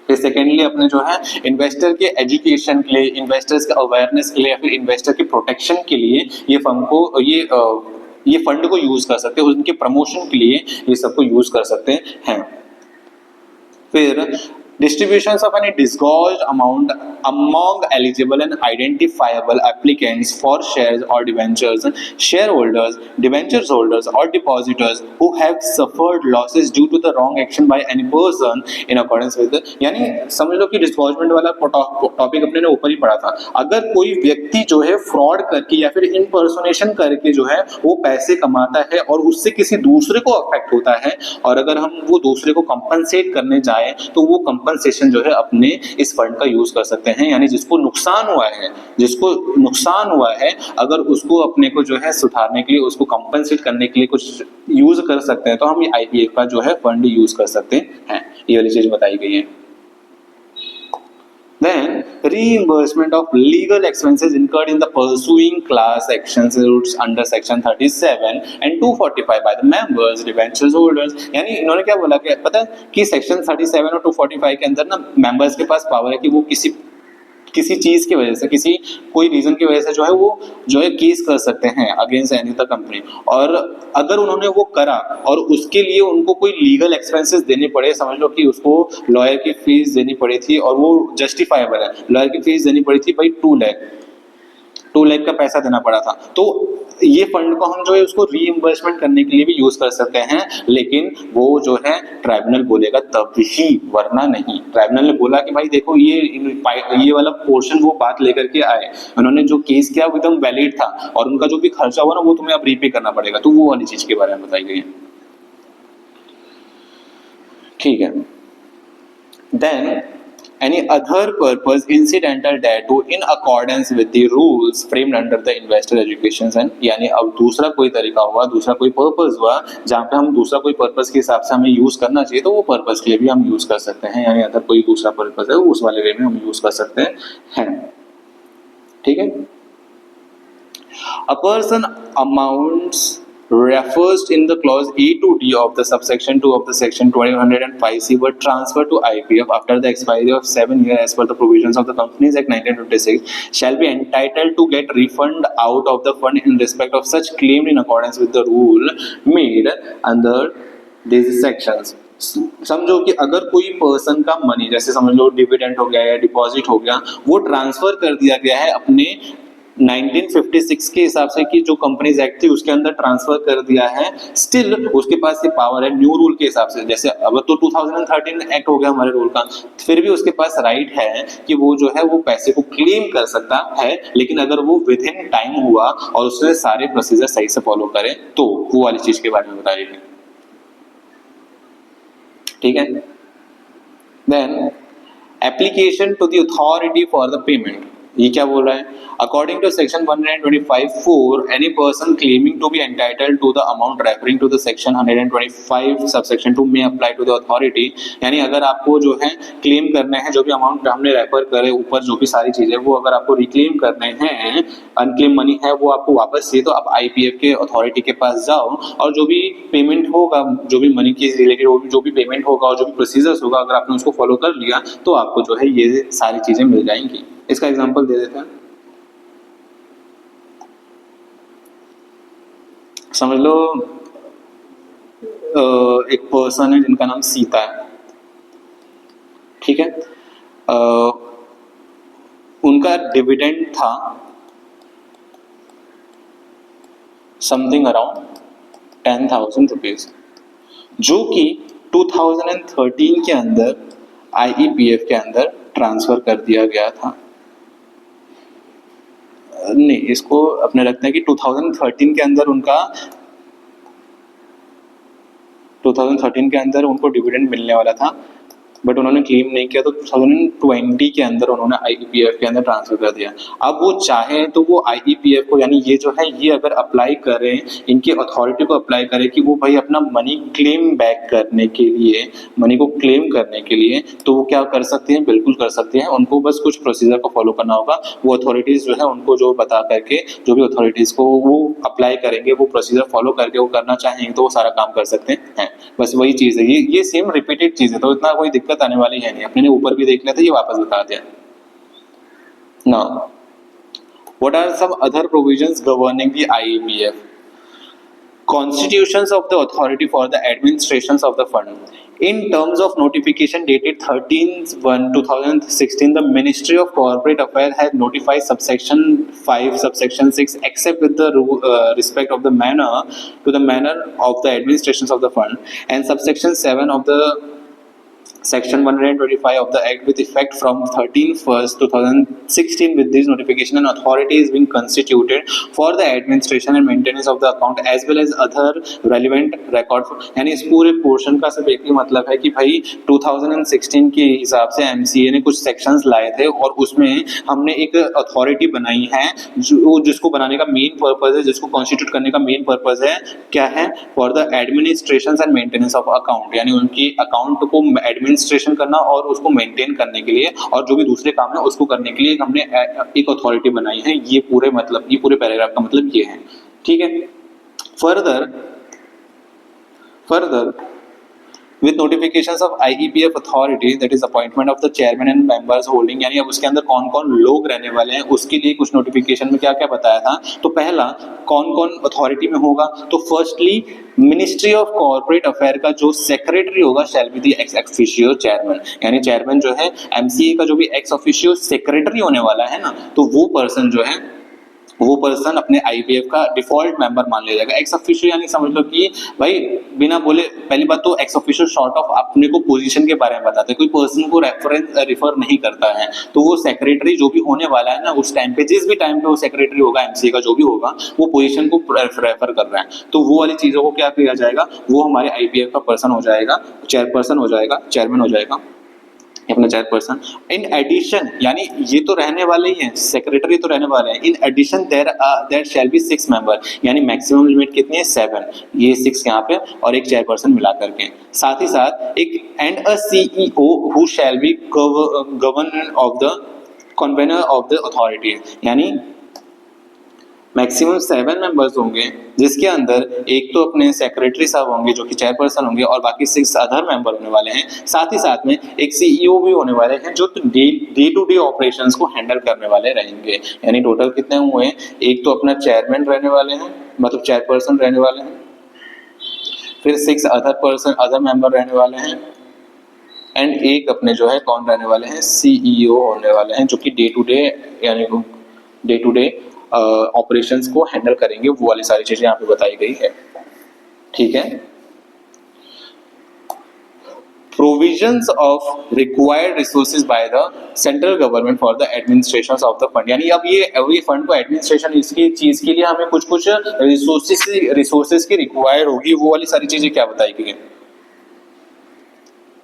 फिर सेकेंडली अपने जो है इन्वेस्टर के एजुकेशन के लिए, इन्वेस्टर्स के अवेयरनेस के लिए, या फिर इन्वेस्टर के प्रोटेक्शन के लिए ये फंड को ये फंड को यूज कर सकते हैं, उनके प्रमोशन के लिए ये सबको यूज कर सकते हैं। फिर Distributions of any disgorged amount among eligible and identifiable applicants for shares or debentures, shareholders, debentures holders or depositors who have suffered losses due to the wrong action by any person in accordance with the, यानी समझ लो कि डिस्गॉर्जमेंट वाला topic अपने ने ऊपर ही पढ़ा था। अगर कोई व्यक्ति जो है फ्रॉड करके या फिर इम्पर्सोनेशन करके जो है वो पैसे कमाता है और उससे किसी दूसरे को अफेक्ट होता है, और अगर हम वो दूसरे को कंपनसेट करने जाए तो वो कंपनसेशन जो है अपने इस फंड का यूज कर सकते हैं। यानी जिसको नुकसान हुआ है अगर उसको अपने को जो है सुधारने के लिए, उसको कंपनसेट करने के लिए कुछ यूज कर सकते हैं, तो हम आईपीएफ का जो है फंड यूज कर सकते हैं। ये वाली चीज बताई गई है। Then reimbursement of legal expenses incurred in the pursuing class actions under section 37 and 245 by the members, debentures holders। यानी इन्होंने क्या बोला कि पता है कि सेक्शन 37 और 245 के अंदर ना मेंबर्स के पास पावर है कि वो किसी चीज की वजह से, किसी कोई रीजन की वजह से जो है केस कर सकते हैं अगेंस्ट एनी अदर कंपनी। और अगर उन्होंने वो करा और उसके लिए उनको कोई लीगल एक्सपेंसेस देने पड़े, समझ लो कि उसको लॉयर की फीस देनी पड़ी थी और वो जस्टिफाइबल है, लॉयर की फीस देनी पड़ी थी भाई 2 लाख का पैसा देना पड़ा था, तो ये फंड को हम जो है उसको रीइंबर्समेंट करने के लिए भी यूज कर सकते हैं, लेकिन वो जो है ट्राइब्यूनल बोलेगा तब ही, वरना नहीं। ट्राइब्यूनल ने बोला कि भाई देखो ये वाला पोर्शन वो बात लेकर के आए, उन्होंने जो केस किया वो एकदम वैलिड था और उनका जो भी खर्चा हुआ ना वो तुम्हें अब रीपे करना पड़ेगा, तो वो वाली चीज के बारे में बताई गई है। ठीक है। Then any other purpose incidental thereto in accordance with the rules framed under the investor education and, यानी अब दूसरा कोई तरीका हुआ, दूसरा कोई पर्पस हुआ जहाँ पे हम दूसरा कोई पर्पस के हिसाब से हमें यूज करना चाहिए, तो वो पर्पस के लिए भी हम यूज कर सकते हैं। यानी अगर कोई दूसरा पर्पस है उस वाले वे में हम यूज कर सकते हैं। ठीक है। A person amounts refers in the clause A to D of the subsection 2 of the section 2105C were transferred to IPF after the expiry of 7 years as per the provisions of the Companies Act 1956 shall be entitled to get refund out of the fund in respect of such claim in accordance with the rule made under these sections। समझो कि अगर कोई person का money, जैसे समझ लो dividend हो गया या डिपॉजिट हो गया, वो ट्रांसफर कर दिया गया है अपने 1956 के हिसाब से कि जो कंपनीज एक्ट थी उसके अंदर ट्रांसफर कर दिया है, स्टिल उसके पास ये पावर है न्यू रूल के हिसाब से। जैसे अब तो 2013 एक्ट हो गया हमारे रूल का, फिर भी उसके पास राइट है कि वो जो है वो पैसे को क्लेम कर सकता है, लेकिन अगर वो विद इन टाइम हुआ और उसने सारे प्रोसीजर सही से फॉलो करे तो वो वाली चीज के बारे में बता रही है। ठीक है। Then application to the authority for the payment, ये क्या बोल रहा है? According to section 125(4), any person claiming to be entitled to the amount referring to the section 125 subsection 2 may apply to the authority। यानी अगर आपको जो है क्लेम करने हैं, जो भी अमाउंट हमने रेफर करे ऊपर जो भी सारी चीजें, वो अगर आपको रिक्लेम करने हैं, अनक्लेम मनी है वो आपको वापस चाहिए, तो आप आईपीएफ के अथॉरिटी के पास जाओ और जो भी पेमेंट होगा, जो भी मनी के रिलेटेड जो भी पेमेंट होगा और जो भी प्रोसीजर्स होगा, अगर आपने उसको फॉलो कर लिया तो आपको जो है ये सारी चीजें मिल जाएंगी। इसका एग्जांपल दे देते हैं। समझ लो एक पर्सन है जिनका नाम सीता है, ठीक है। उनका डिविडेंड था समथिंग अराउंड 10,000 रुपीज, जो कि 2013 के अंदर आईईपीएफ के अंदर ट्रांसफर कर दिया गया था। नहीं, इसको अपने रखते हैं कि 2013 के अंदर उनको डिविडेंड मिलने वाला था, बट उन्होंने क्लेम नहीं किया, तो 2020 के अंदर उन्होंने आईईपीएफ के अंदर ट्रांसफर कर दिया। अब वो चाहे तो वो आईईपीएफ को, यानी ये जो है ये अगर अप्लाई करें, इनके अथॉरिटी को अप्लाई करें कि वो भाई अपना मनी क्लेम बैक करने के लिए, मनी को क्लेम करने के लिए, तो वो क्या कर सकते हैं? बिल्कुल कर सकते हैं। उनको बस कुछ प्रोसीजर को फॉलो करना होगा। वो अथॉरिटीज जो है उनको जो बता करके, जो भी अथॉरिटीज को वो अप्लाई करेंगे, वो प्रोसीजर फॉलो करके वो करना चाहेंगे तो वो सारा काम कर सकते हैं। बस वही चीज है, ये सेम रिपीटेड चीज है, तो इतना कोई दिक्कत आने वाली है नहीं। अपने ने ऊपर भी देख लिया था, ये वापस बता दिया। Now, what are some other provisions governing the IEPF? Constitutions of the authority for the administrations of the fund. In terms of notification dated 13/1/2016, the Ministry of Corporate Affairs has notified subsection 5, subsection 6, except with the respect of the manner of the administrations of the fund, and subsection 7 of the Section 125 of the Act with effect from 13/1/2016. With this notification, an authority is being constituted for the administration and maintenance of the account as well as other relevant record. यानी इस पूरे portion का सिर्फ एक ही मतलब है कि भाई 2016 के हिसाब से MCA ने कुछ सेक्शंस लाए थे और उसमें हमने एक अथॉरिटी बनाई है जिसको बनाने का मेन पर्पज है, जिसको कॉन्स्टिट्यूट करने का मेन पर्पज है क्या है, for the administration and maintenance of account, यानी उनकी अकाउंट को एडमिनिस्ट्रेशन करना और उसको मेंटेन करने के लिए और जो भी दूसरे काम है उसको करने के लिए हमने एक अथॉरिटी बनाई है। ये पूरे पैराग्राफ का मतलब ये है, ठीक है। Further with notifications of IEPF authority, that is appointment of the chairman and members holding, यानी अब उसके अंदर कौन कौन लोग रहने वाले हैं उसके लिए कुछ नोटिफिकेशन में क्या क्या बताया था। तो पहला कौन कौन अथॉरिटी में होगा, तो firstly ministry of corporate affair का जो सेक्रेटरी होगा shall be the ex officio chairman, यानी चेयरमैन जो है MCA का जो भी एक्स ऑफिशियो सेक्रेटरी होने वाला है ना, तो वो पर्सन अपने IPF का डिफॉल्ट मेंबर मान लिया जाएगा। एक्स ऑफिशियो यानी समझ लो कि भाई बिना बोले, पहली बात तो एक्स ऑफिशियो शॉर्ट ऑफ अपने को पोजीशन के बारे में बताते हैं, कोई पर्सन को रिफर नहीं करता है। तो वो सेक्रेटरी जो भी होने वाला है ना उस टाइम पे, जिस भी टाइम पे वो सेक्रेटरी होगा MCA का जो भी होगा, वो पोजीशन को रेफर कर रहा है, तो वो वाली चीजों को क्या किया जाएगा, वो हमारे IPF का पर्सन हो जाएगा, चेयरपर्सन हो जाएगा, चेयरमैन हो जाएगा अपना चेयरपर्सन। इन एडिशन, यानी ये तो रहने वाले ही हैं, सेक्रेटरी तो रहने वाले हैं। In addition there shall be 6 member, यानी मैक्सिमम लिमिट कितनी है 7, ये 6 यहाँ पे और एक चेयरपर्सन मिला करके। साथ ही साथ एक and a CEO who shall be convener of the authority, यानी मैक्सिमम 7 मेंबर्स होंगे जिसके अंदर एक तो अपने सेक्रेटरी साहब होंगे जो कि चेयरपर्सन होंगे और बाकी 6 अदर मेंबर होने वाले हैं। साथ ही साथ में एक CEO भी होने वाले हैं जो डे टू डे ऑपरेशंस को हैंडल करने वाले रहेंगे। यानी टोटल कितने हुए, एक तो अपना चेयरमैन रहने वाले हैं, मतलब चेयरपर्सन रहने वाले हैं, फिर 6 अदर मेंबर रहने वाले हैं एंड एक अपने जो है कौन रहने वाले हैं, CEO होने वाले हैं जो कि डे टू डे ऑपरेशंस को हैंडल करेंगे। वो वाली सारी चीजें यहाँ पे बताई गई है, ठीक है। Provisions of required resources by the central government for the administration of the fund, यानी अब ये फंड को एडमिनिस्ट्रेशन इसकी चीज के लिए हमें कुछ रिसोर्सेज की रिक्वायर होगी, वो वाली सारी चीजें क्या बताई गई है।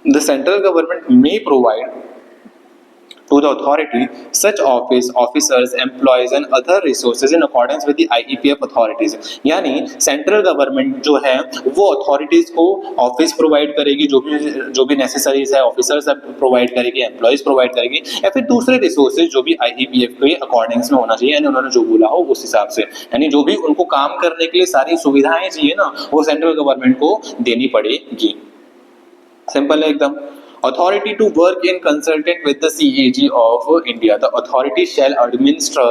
The central government may provide to the authority such officers, employees and other resources in accordance with the IEPF authorities, यानी सेंट्रल गवर्नमेंट जो है वो अथॉरिटीज को ऑफिस प्रोवाइड करेगी, जो भी नेसेसरीज है ऑफिसर्स प्रोवाइड करेगी, एम्प्लॉइज प्रोवाइड करेगी, या फिर दूसरे रिसोर्सेज जो भी IEPF के अकॉर्डिंग्स में होना चाहिए, यानी उन्होंने जो बोला हो उस हिसाब से, यानी जो भी उनको काम करने के लिए सारी सुविधाएं चाहिए ना वो सेंट्रल गवर्नमेंट को देनी पड़ेगी। सिंपल है एकदम। Authority to work in consultant with the CAG of India. The authority shall administer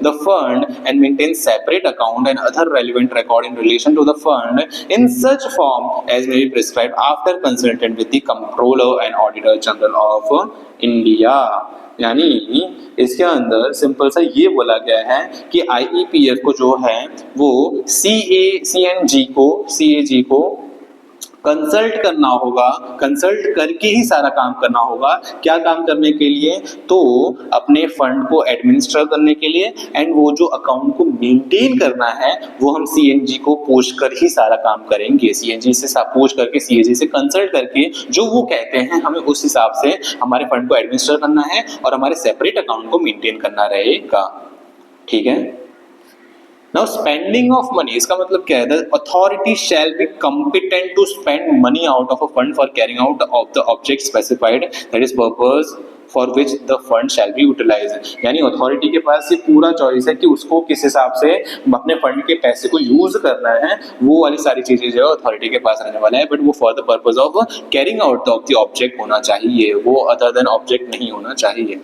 the fund and maintain separate account and other relevant record in relation to the fund in such form as may be prescribed after consultant with the Comptroller and Auditor General of India. यानी इसके अंदर simple सा ये बोला गया है कि IEPF को जो है वो CAG को कंसल्ट करना होगा, कंसल्ट करके ही सारा काम करना होगा। क्या काम करने के लिए, तो अपने फंड को एडमिनिस्टर करने के लिए, एंड वो जो अकाउंट को मेंटेन करना है वो हम CAG को पूछ कर ही सारा काम करेंगे। CAG से पूछ करके, CAG से कंसल्ट करके जो वो कहते हैं हमें उस हिसाब से हमारे फंड को एडमिनिस्टर करना है और हमारे सेपरेट अकाउंट को मेंटेन करना रहेगा, ठीक है। Now spending of money, इसका मतलब क्या है, the authority shall be competent to spend money out of a fund for carrying out of the object specified, that is purpose for which the fund shall be utilized, यानी authority के पास ये पूरा choice है कि उसको किस हिसाब से अपने फंड के पैसे को यूज करना है, वो वाली सारी चीजें जो है अथॉरिटी के पास रहने वाला है, बट वो for the purpose of carrying out of the object होना चाहिए, वो अदर देन ऑब्जेक्ट नहीं होना चाहिए,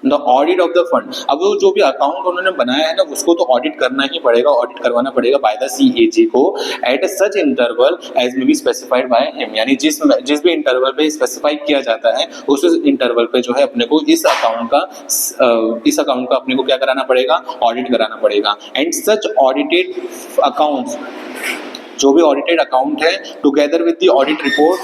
the audit of the fund. अब वो जो भी अकाउंट उन्होंने बनाया है ना, उसको तो ऑडिट करना ही पड़ेगा, ऑडिट करवाना पड़ेगा बाय द सीएजी को at such interval as may be specified by him. यानी जिस भी इंटरवल पे स्पेसिफाई किया जाता है उस इंटरवल पे जो है अपने को इस अकाउंट का अपने को क्या कराना पड़ेगा, ऑडिट कराना पड़ेगा। एंड सच ऑडिटेड अकाउंट्स, जो भी ऑडिटेड अकाउंट है together with the audit report,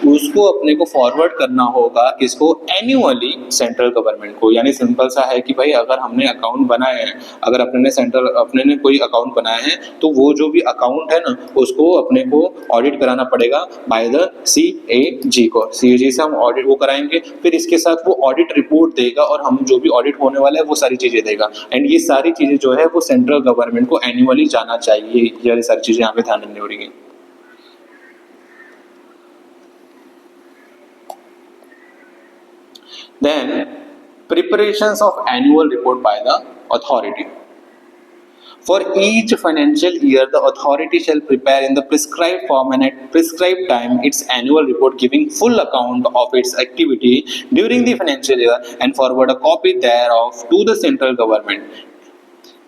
उसको अपने को फॉरवर्ड करना होगा किसको, एनुअली सेंट्रल गवर्नमेंट को। यानी सिंपल सा है कि भाई अगर हमने अकाउंट बनाए हैं, अगर अपने ने कोई अकाउंट बनाया है तो वो जो भी अकाउंट है ना उसको अपने को ऑडिट कराना पड़ेगा बाय द सीएजी को। सीएजी से हम ऑडिट वो कराएंगे, फिर इसके साथ वो ऑडिट रिपोर्ट देगा और हम जो भी ऑडिट होने वाला है वो सारी चीजें देगा। एंड ये सारी चीजें जो है वो सेंट्रल गवर्नमेंट को एनुअली जाना चाहिए। ये सारी चीजें यहाँ पे ध्यान रखनी होगी। Then preparations of annual report by the authority. For each financial year, the authority shall prepare in the prescribed form and at prescribed time its annual report giving full account of its activity during the financial year and forward a copy thereof to the central government.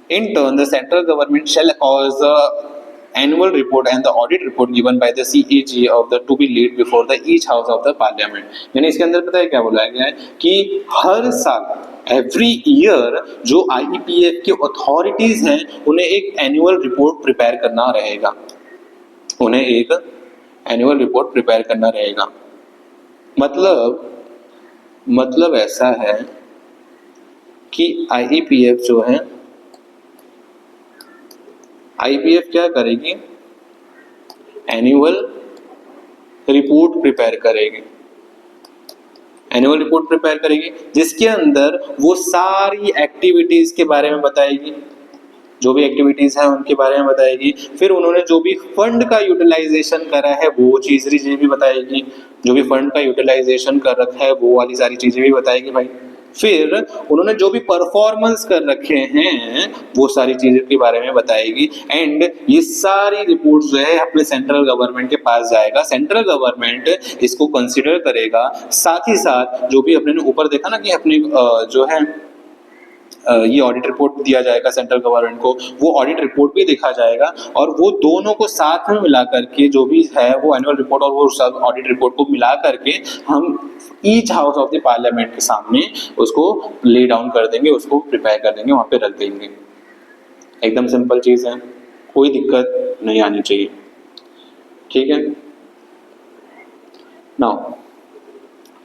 In turn, the central government shall cause the annual report and the audit report given by the CAG of the to be laid before the each house of the parliament। यानी इसके अंदर पता है क्या बोला गया है कि हर साल एवरी ईयर जो IEPF की अथॉरिटीज हैं उन्हें एक एनुअल रिपोर्ट प्रिपेयर करना रहेगा, उन्हें एक एनुअल रिपोर्ट प्रिपेयर करना रहेगा। मतलब ऐसा है कि IEPF जो है, IEPF क्या करेगी, एनुअल रिपोर्ट प्रिपेयर करेगी, एनुअल रिपोर्ट प्रिपेयर करेगी जिसके अंदर वो सारी एक्टिविटीज के बारे में बताएगी, जो भी एक्टिविटीज है उनके बारे में बताएगी। फिर उन्होंने जो भी फंड का यूटिलाइजेशन करा है वो चीजें भी बताएगी, जो भी फंड का यूटिलाइजेशन कर रखा है वो वाली सारी चीजें भी बताएगी भाई। फिर उन्होंने जो भी परफॉर्मेंस कर रखे हैं वो सारी चीजों के बारे में बताएगी। एंड ये सारी रिपोर्ट जो है अपने सेंट्रल गवर्नमेंट के पास जाएगा, सेंट्रल गवर्नमेंट इसको कंसीडर करेगा। साथ ही साथ जो भी अपने ऊपर देखा ना कि अपनी जो है ये ऑडिट रिपोर्ट दिया जाएगा सेंट्रल गवर्नमेंट को, वो ऑडिट रिपोर्ट भी देखा जाएगा और वो दोनों को साथ में मिला करके जो भी है वो एनुअल रिपोर्ट और वो सब ऑडिट रिपोर्ट को मिला करके हम each house of the parliament के सामने उसको ले डाउन कर देंगे, उसको प्रिपेयर कर देंगे, वहां पे रख देंगे। एकदम सिंपल चीज है, कोई दिक्कत नहीं आनी चाहिए, ठीक है। नाउ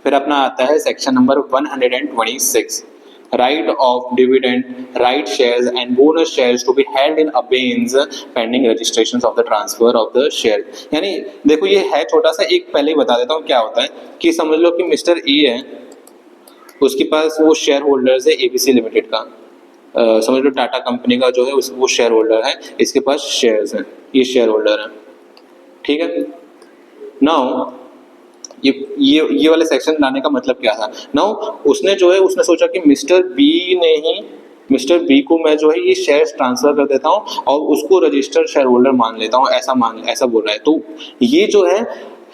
फिर अपना आता है section number 126, right of dividend, right shares and bonus shares to be held in abeyance pending registrations of the transfer of the share। यानी देखो ये है छोटा सा, एक पहले ही बता देता हूँ क्या होता है कि समझ लो कि मिस्टर ए है, उसके पास वो शेयर होल्डर्स है ABC लिमिटेड का, समझ लो टाटा कंपनी का जो है वो शेयर होल्डर है, इसके पास शेयर्स हैं, ये शेयर होल्डर है, ठीक है। नाउ ये वाले सेक्शन लाने का मतलब क्या था, नाउ उसने सोचा कि मिस्टर बी को मैं जो है ये शेयर्स ट्रांसफर कर देता हूँ और उसको रजिस्टर्ड शेयर होल्डर मान लेता हूँ, ऐसा बोल रहा है। तो ये जो है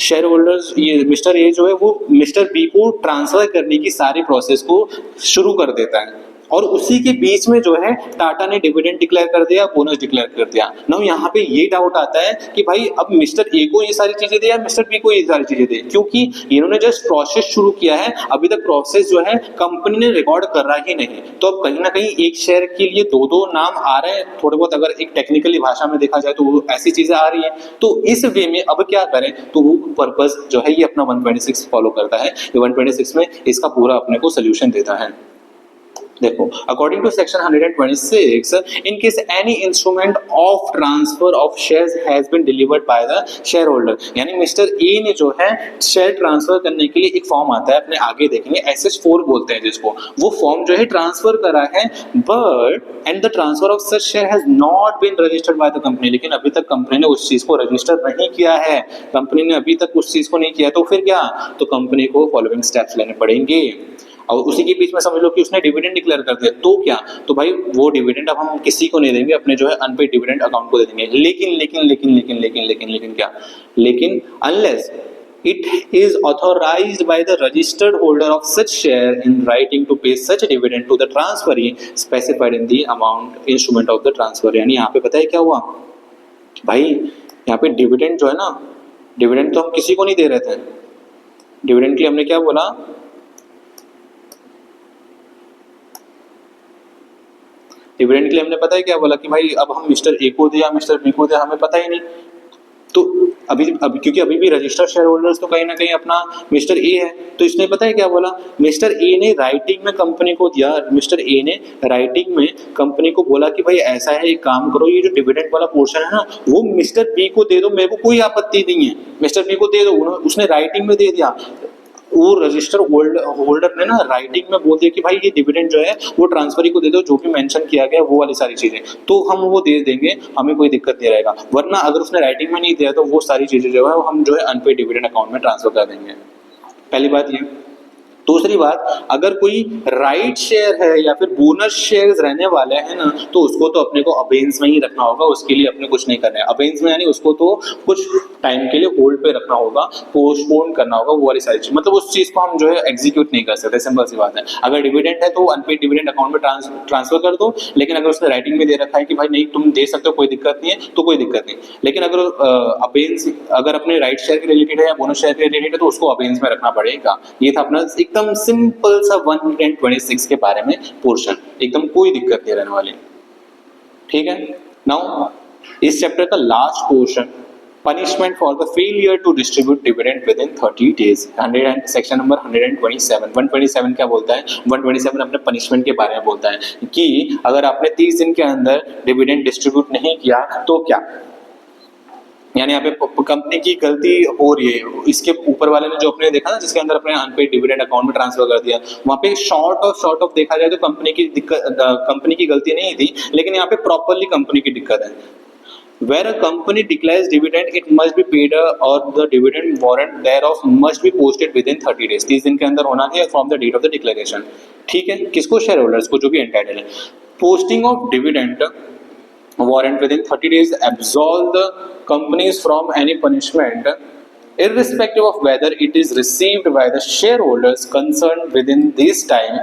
शेयर होल्डर्स, ये मिस्टर ए जो है वो मिस्टर बी को ट्रांसफर करने की सारी प्रोसेस को शुरू कर देता है और उसी के बीच में जो है टाटा ने डिविडेंड डिक्लेयर कर दिया, बोनस डिक्लेयर कर दिया। नाउ यहाँ पे ये डाउट आता है कि भाई अब मिस्टर ए को ये सारी चीजें दे या मिस्टर बी को ये सारी चीजें दे, क्योंकि इन्होंने जस्ट प्रोसेस शुरू किया है, अभी तक प्रोसेस जो है कंपनी ने रिकॉर्ड कर रहा ही नहीं। तो अब कहीं ना कहीं एक शेयर के लिए दो नाम आ रहे हैं, थोड़े बहुत अगर एक टेक्निकली भाषा में देखा जाए तो ऐसी चीजें आ रही है। तो इस वे में अब क्या करें, तो वो पर्पज जो है ये अपना 126 फॉलो करता है। ये 126 में इसका पूरा अपने को सोल्यूशन देता है। देखो, according to section 126, in case any instrument of transfer of shares has been delivered by the share holder, यानी मिस्टर ए ने जो है शेयर ट्रांसफर करने के लिए एक फॉर्म आता है, अपने आगे देखेंगे SS4 बोलते हैं जिसको, वो फॉर्म जो है ट्रांसफर करा है, but and the transfer of such share has not been registered by the company, लेकिन अभी तक कंपनी ने उस चीज को रजिस्टर नहीं किया है, कंपनी ने अभी तक उस चीज को नहीं किया। तो फिर क्या, तो कंपनी को फॉलोइंग स्टेप्स लेने पड़ेंगे। और उसी के बीच में समझ लो कि उसने डिविडेंड डिक्लेयर कर दिया, तो क्या, तो भाई वो डिविडेंड अब हम किसी को नहीं देंगे, अपने जो है अनपेड डिविडेंड अकाउंट को दे देंगे। लेकिन क्या, लेकिन unless it is authorized by the registered holder of such share in writing to pay such dividend to the transferee specified in the amount instrument of the transfer। यानी यहाँ पे पता है क्या हुआ भाई, यहाँ पे डिविडेंड जो है ना, डिविडेंड तो हम किसी को नहीं दे रहे थे, डिविडेंड के लिए हमने क्या बोला, डिविडेंड के लिए हमने पता है क्या बोला कि भाई अब हम मिस्टर ए को दिया मिस्टर बी को दिया, हमें पता ही नहीं। तो अभी क्योंकि अभी भी रजिस्टर्ड शेयर होल्डर्स तो कहीं ना कहीं अपना मिस्टर ए है, तो इसने पता है क्या बोला, मिस्टर ए ने राइटिंग में कंपनी को दिया, मिस्टर ए ने राइटिंग में कंपनी को बोला कि भाई ऐसा है, एक काम करो, ये जो डिविडेंड वाला पोर्शन है ना वो मिस्टर बी को दे दो, मेरे को कोई आपत्ति नहीं है, मिस्टर बी को दे दो। उसने राइटिंग में दे दिया, वो रजिस्टर होल्डर ने ना राइटिंग में बोल दिया कि भाई ये डिविडेंड जो है वो ट्रांसफरी को दे दो, जो भी मेंशन किया गया वो वाली सारी चीजें, तो हम वो दे देंगे, हमें कोई दिक्कत नहीं रहेगा। वरना अगर उसने राइटिंग में नहीं दिया तो वो सारी चीजें जो है हम जो है अनपेड डिविडेंड अकाउंट में ट्रांसफर कर देंगे। पहली बात ये। दूसरी बात, अगर कोई राइट शेयर है या फिर बोनस शेयर्स रहने वाले हैं ना, तो उसको तो अपने को अबेंस में ही रखना होगा, उसके लिए अपने कुछ नहीं करना है। अबेंस में यानी उसको तो कुछ टाइम के लिए होल्ड पे रखना होगा, पोस्टपोन करना होगा, वो वाली सारी चीज, मतलब उस चीज को हम जो है एग्जीक्यूट नहीं कर सकते, सिंपल सी बात है। अगर डिविडेंड है तो अनपेड डिविडेंड अकाउंट में ट्रांसफर कर दो, लेकिन अगर उसने राइटिंग में दे रखा है कि भाई नहीं तुम दे सकते हो, कोई दिक्कत नहीं है, तो कोई दिक्कत नहीं। लेकिन अगर अबेंस अगर अपने राइट शेयर के रिलेटेड है या बोनस शेयर के रिलेटेड है तो उसको अबेंस में रखना पड़ेगा। ये था अपना एकदम सिंपल सा 126 के बारे में पोर्शन, एकदम कोई दिक्कत नहीं रहने वाली, ठीक है। नाउ इस चैप्टर का last portion, punishment for the failure to distribute dividend within 30 days, section number 127 क्या बोलता है, 127 अपने पनिशमेंट के बारे में बोलता है कि अगर आपने 30 दिन के अंदर डिविडेंड डिस्ट्रीब्यूट नहीं किया तो क्या, यानी यहाँ पे कंपनी की गलती हो रही है, इसके ऊपर वाले ने जो अपने देखा ना जिसके अंदर अपने अनपेड डिविडेंड अकाउंट में ट्रांसफर कर दिया, वहाँ पे शॉर्ट ऑफ देखा जाए तो कंपनी की गलती नहीं थी, लेकिन यहाँ पे प्रॉपरली कंपनी की दिक्कत है। Where a company declares dividend, it must be paid or the dividend warrant thereof must be posted within 30 days। 30 दिन के अंदर होना है from the date of the declaration, ठीक है। किसको, शेयर होल्डर्स को, जो भी एंटाइटल है। Posting of dividend warrant within 30 days absolve the companies from any punishment irrespective of whether it is received by the shareholders concerned within this time।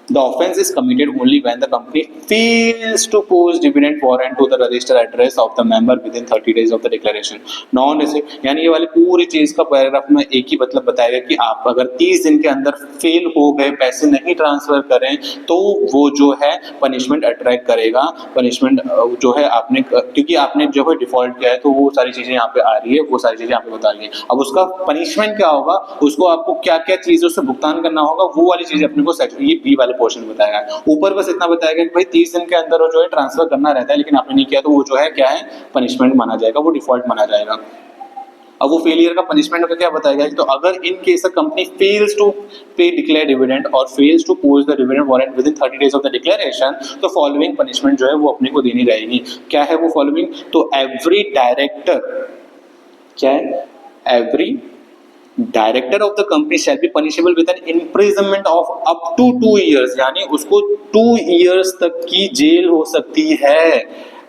The offence is committed only when the company fails to post dividend warrant to the registered address of the member within 30 days of the declaration। Non receive, यानी ये वाली पूरी चीज का paragraph में एक ही मतलब बताएगा कि आप अगर 30 दिन के अंदर फेल हो गए, पैसे नहीं ट्रांसफर करें, तो वो जो है पनिशमेंट अट्रैक्ट करेगा। पनिशमेंट जो है आपने, क्योंकि आपने जो है डिफॉल्ट किया है, तो वो सारी चीजें यहाँ पे आ रही है, वो सारी चीजें यहाँ पे बता रही है। अब उसका पनिशमेंट क्या होगा, उसको आपको क्या क्या चीजों से भुगतान करना होगा, वो वाली चीजें अपने को ये बी वाले पोर्शन बताया है। ऊपर बस इतना बताया गया कि भाई 30 दिन के अंदर जो है ट्रांसफर करना रहता है, लेकिन आपने नहीं किया तो वो जो है क्या है, पनिशमेंट माना जाएगा, वो डिफॉल्ट माना जाएगा। अब वो फेलियर का पनिशमेंट का क्या बताया गया, तो अगर in case the company fails to pay declare dividend और fails to post the dividend warrant within 30 days of the declaration, तो फॉलोइंग पनिशमेंट जो है वो अपने को देनी रहेगी। क्या है वो फॉलोइंग, तो एवरी डायरेक्टर, क्या है, every director of the company shall be punishable with an imprisonment of up to 2 years, यानी उसको 2 years तक की जेल हो सकती है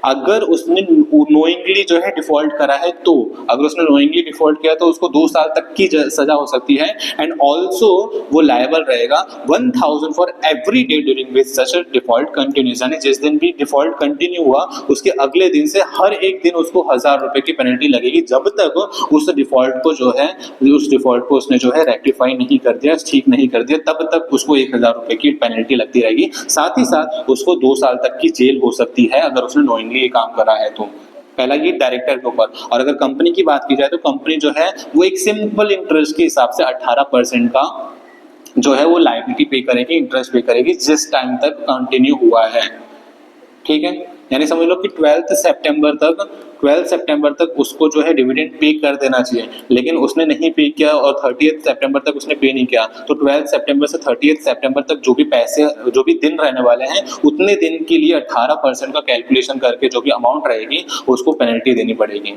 अगर उसने नोइंगली जो है डिफॉल्ट करा है। तो अगर उसने नोइंगली डिफॉल्ट किया तो उसको 2 साल तक की सजा हो सकती है। एंड ऑल्सो वो लायबल रहेगा 1000 for every day during which such default continues, यानी जिस दिन भी डिफॉल्ट कंटिन्यू हुआ उसके अगले दिन से हर एक दिन उसको 1000 रुपए की पेनल्टी लगेगी, जब तक उस डिफॉल्ट को जो है, उस डिफॉल्ट को उसने जो है रेक्टिफाई नहीं कर दिया, ठीक नहीं कर दिया, तब तक उसको 1000 रुपए की पेनल्टी लगती रहेगी। साथ ही साथ उसको 2 साल तक की जेल हो सकती है अगर उसने नोइंगली ये काम करा है तो। पहला ये डायरेक्टर के ऊपर। और अगर कंपनी की बात की जाए तो कंपनी जो है वो एक सिंपल इंटरेस्ट के हिसाब से 18% का जो है वो लायबिलिटी पे करेगी, इंटरेस्ट पे करेगी जिस टाइम तक कंटिन्यू हुआ है, ठीक है। यानी समझ लो कि 12 सितंबर तक उसको जो है डिविडेंड पे कर देना चाहिए, लेकिन उसने नहीं पे किया और 30 सितंबर तक उसने पे नहीं किया, तो 12 सितंबर से 30 सितंबर तक जो भी पैसे, जो भी दिन रहने वाले हैं, उतने दिन के लिए 18% का कैलकुलेशन करके जो भी अमाउंट रहेगी उसको पेनल्टी देनी पड़ेगी।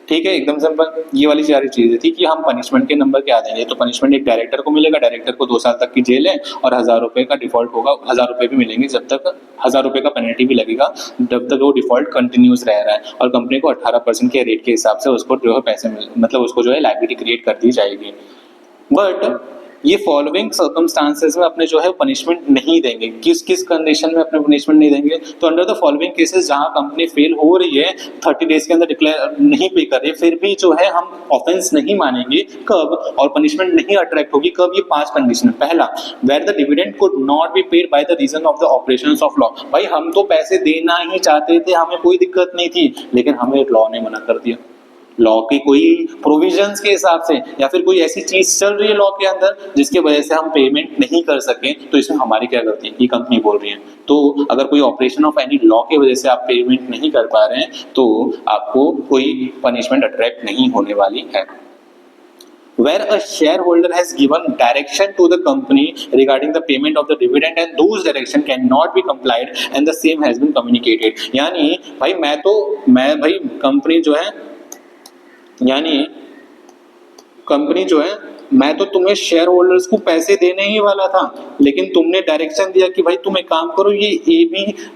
ठीक है, एकदम सिंपल। ये वाली सारी चीजें थी कि हम पनिशमेंट के नंबर क्या देंगे। तो पनिशमेंट एक डायरेक्टर को मिलेगा, डायरेक्टर को 2 साल तक की जेल है और 1000 रुपए का डिफॉल्ट होगा, 1000 रुपए भी मिलेंगे जब तक, 1000 रुपए का पेनल्टी भी लगेगा जब तक वो डिफॉल्ट कंटिन्यूस रह रहा है। और कंपनी को 18% के रेट के हिसाब से उसको जो है पैसे मतलब उसको जो है लायबिलिटी क्रिएट कर दी जाएगी। बट ये फॉलोइंग सर्कमस्टांसेस में अपने जो है पनिशमेंट नहीं देंगे। किस किस कंडीशन में अपने पनिशमेंट नहीं देंगे? तो अंडर द फॉलोइंग केसेस, जहां कंपनी फेल हो रही है, 30 डेज के अंदर डिक्लेयर नहीं पे कर रही है, फिर भी जो है हम ऑफेंस नहीं मानेंगे। कब? और पनिशमेंट नहीं अट्रैक्ट होगी कब? ये 5 कंडीशन। पहला, where the dividend could not be paid by the reason of the operations of law. भाई हम तो पैसे देना ही चाहते थे, हमें कोई दिक्कत नहीं थी, लेकिन हमें लॉ ने मना कर दिया। लॉ की कोई प्रोविजंस के हिसाब से या फिर कोई ऐसी चीज चल रही है लॉ के अंदर जिसके वजह से हम पेमेंट नहीं कर सके, तो इसमें हमारी क्या गलती है? ये कंपनी बोल रही है। तो अगर कोई ऑपरेशन ऑफ एनी लॉ की वजह से आप पेमेंट नहीं कर पा रहे हैं तो आपको कोई पनिशमेंट अट्रैक्ट नहीं होने वाली है। Where a shareholder has given direction to the company regarding the payment of the dividend and those direction cannot be complied and the same has been communicated। यानी भाई कंपनी जो है मैं तो तुम्हें शेयर होल्डर्स को पैसे देने ही वाला था, लेकिन तुमने डायरेक्शन दिया कि भाई तुम एक काम करो, ये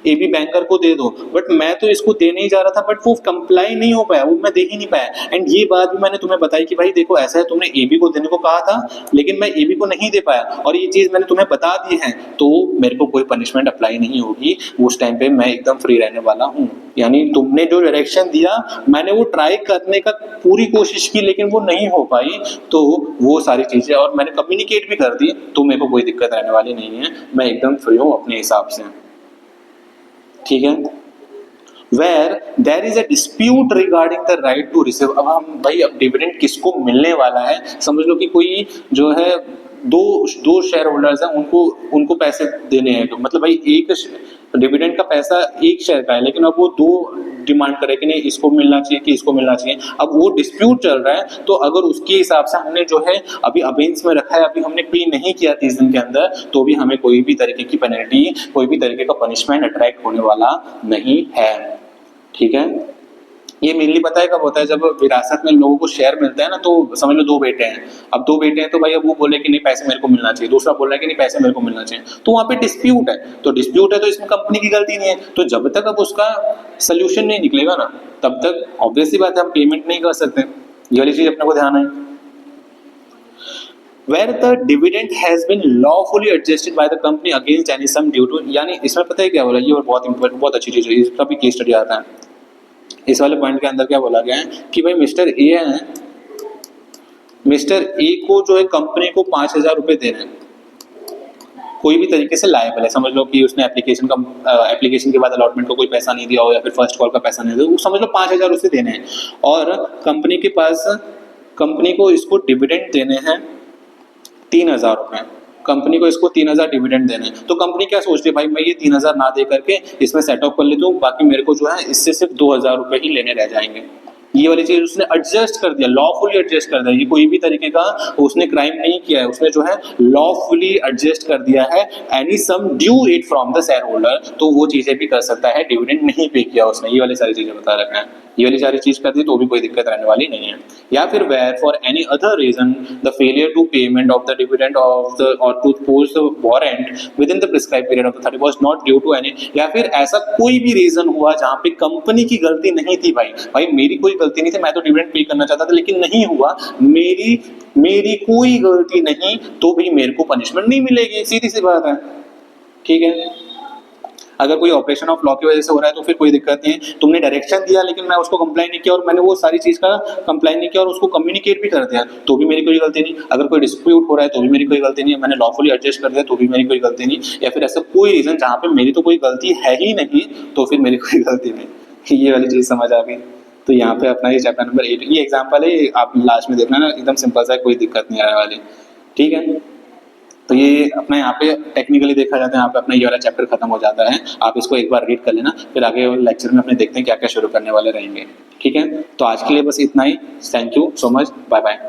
एबी बैंकर को दे दो, बट मैं तो इसको देने ही जा रहा था, बट वो कंप्लाई नहीं हो पाया, वो मैं दे ही नहीं पाया। एंड ये बात भी मैंने तुम्हें बताई कि भाई देखो ऐसा है, तुमने एबी को देने को कहा था लेकिन मैं एबी को नहीं दे पाया, और ये चीज मैंने तुम्हें बता दी है, तो मेरे को कोई पनिशमेंट अप्लाई नहीं होगी। उस टाइम पे मैं एकदम फ्री रहने वाला हूँ। यानी तुमने जो डायरेक्शन दिया मैंने वो ट्राई करने का पूरी कोशिश की, लेकिन वो नहीं हो पाई, तो वो सारी चीजें और मैंने कम्युनिकेट भी कर दी, तो मेरे को कोई दिक्कत रहने वाली नहीं है, मैं एकदम फ्री हूँ अपने हिसाब से। ठीक है। Where there is a dispute regarding the right to receive। अब डिविडेंड किसको मिलने वाला है? समझ लो कि कोई जो है दो शेयर होल्डर्स हैं, उनको पैसे देने हैं, तो मतलब भाई एक डिविडेंड का पैसा एक शेयर का है, लेकिन अब वो दो डिमांड करे कि नहीं इसको मिलना चाहिए कि इसको मिलना चाहिए। अब वो डिस्प्यूट चल रहा है, तो अगर उसके हिसाब से हमने जो है अभी अबेंस में रखा है, अभी हमने पे नहीं किया 30 दिन के अंदर, तो भी हमें कोई भी तरीके की पेनल्टी, कोई भी तरीके का पनिशमेंट अट्रैक्ट होने वाला नहीं है। ठीक है। ये मेनली पता है कब होता है? जब विरासत में लोगों को शेयर मिलता है ना, तो समझ लो 2 बेटे हैं। अब 2 बेटे हैं तो भाई अब वो बोले कि नहीं पैसे मेरे को मिलना चाहिए, दूसरा बोल रहा है कि नहीं पैसे मेरे को मिलना चाहिए, तो वहां पे डिस्प्यूट है। तो डिस्प्यूट है तो इसमें कंपनी की गलती नहीं है, तो जब तक अब उसका सोल्यूशन नहीं निकलेगा ना, तब तक ऑब्वियसली बात है हम पेमेंट नहीं कर सकते। ये वाली चीज अपने को ध्यान है। Where the dividend has been lawfully adjusted by the company against any sum due to, यानी इसमें पता है क्या बोला? ये बहुत इंपॉर्टेंट, बहुत अच्छी चीज है, इसका भी केस स्टडी आता है। इस वाले पॉइंट के अंदर क्या बोला गया है कि भाई मिस्टर ए है, मिस्टर ए को जो है कंपनी को 5000 रुपए देने हैं, कोई भी तरीके से लायबल है। समझ लो कि उसने एप्लीकेशन के बाद अलॉटमेंट को कोई पैसा नहीं दिया हो या फिर फर्स्ट कॉल का पैसा नहीं दिया, समझ लो 5000 उसे देने हैं, और कंपनी के पास कंपनी को इसको डिविडेंड देने हैं 3000 रुपए, कंपनी को इसको 3000 डिविडेंड देने हैं। तो कंपनी क्या सोचती है? भाई मैं ये 3000 ना दे करके इसमें सेट ऑफ कर लेता हूँ, बाकी मेरे को जो है इससे सिर्फ 2000 रुपए ही लेने रह जाएंगे। ये वाली चीज उसने एडजस्ट कर दिया, लॉफुली एडजस्ट कर दिया। ये कोई भी तरीके का उसने क्राइम नहीं किया है, उसने जो है लॉफुली एडजस्ट कर दिया है। Any sum due it from the share holder, तो वो चीजें भी कर सकता है, डिविडेंड नहीं पे किया उसने। ये वाली सारी चीजें बता रखा है, ये वाली सारी चीज कर दी तो भी कोई दिक्कत रहने वाली नहीं है। या फिर where for any other reason the failure to payment of the dividend of the और to post the warrant within the prescribe period of the 30 was not due to any, या फिर ऐसा कोई भी रीजन हुआ जहां पे company की गलती नहीं थी। भाई मेरी कोई गलती नहीं थी, मैं तो डिविडेंड पे करना चाहता था लेकिन नहीं हुआ, मेरी कोई गलती नहीं, तो भी मेरे को पनिशमेंट नहीं मिलेगी, सीधी सी बात है। ठीक है। अगर कोई ऑपरेशन ऑफ लॉ की वजह से हो रहा है तो फिर कोई दिक्कत नहीं है। तुमने डायरेक्शन दिया लेकिन मैं उसको कंप्लाई नहीं किया और मैंने वो सारी चीज का कंप्लाई नहीं किया और उसको कम्युनिकेट भी कर दिया, तो भी मेरी कोई गलती नहीं। अगर कोई डिस्प्यूट हो रहा है तो भी मेरी कोई गलती नहीं है, मैंने लॉफुली एडजस्ट कर दिया तो भी मेरी कोई गलती नहीं। या फिर ऐसा कोई रीजन जहाँ पे मेरी तो कोई गलती है ही नहीं, तो फिर मेरी कोई गलती नहीं। ये वाली चीज समझ आ गई। तो यहाँ पे अपना ये चैप्टर नंबर 8 ये एग्जाम्पल है, आप लास्ट में देखना ना, एकदम सिंपल सा, कोई दिक्कत नहीं आने वाली। ठीक है। तो ये अपना यहाँ पे टेक्निकली देखा जाता है, यहाँ पे अपना ये वाला चैप्टर खत्म हो जाता है। आप इसको एक बार रीड कर लेना, फिर आगे लेक्चर में अपने देखते हैं क्या क्या शुरू करने वाले रहेंगे। ठीक है। तो आज के लिए बस इतना ही। Thank you so much, bye bye.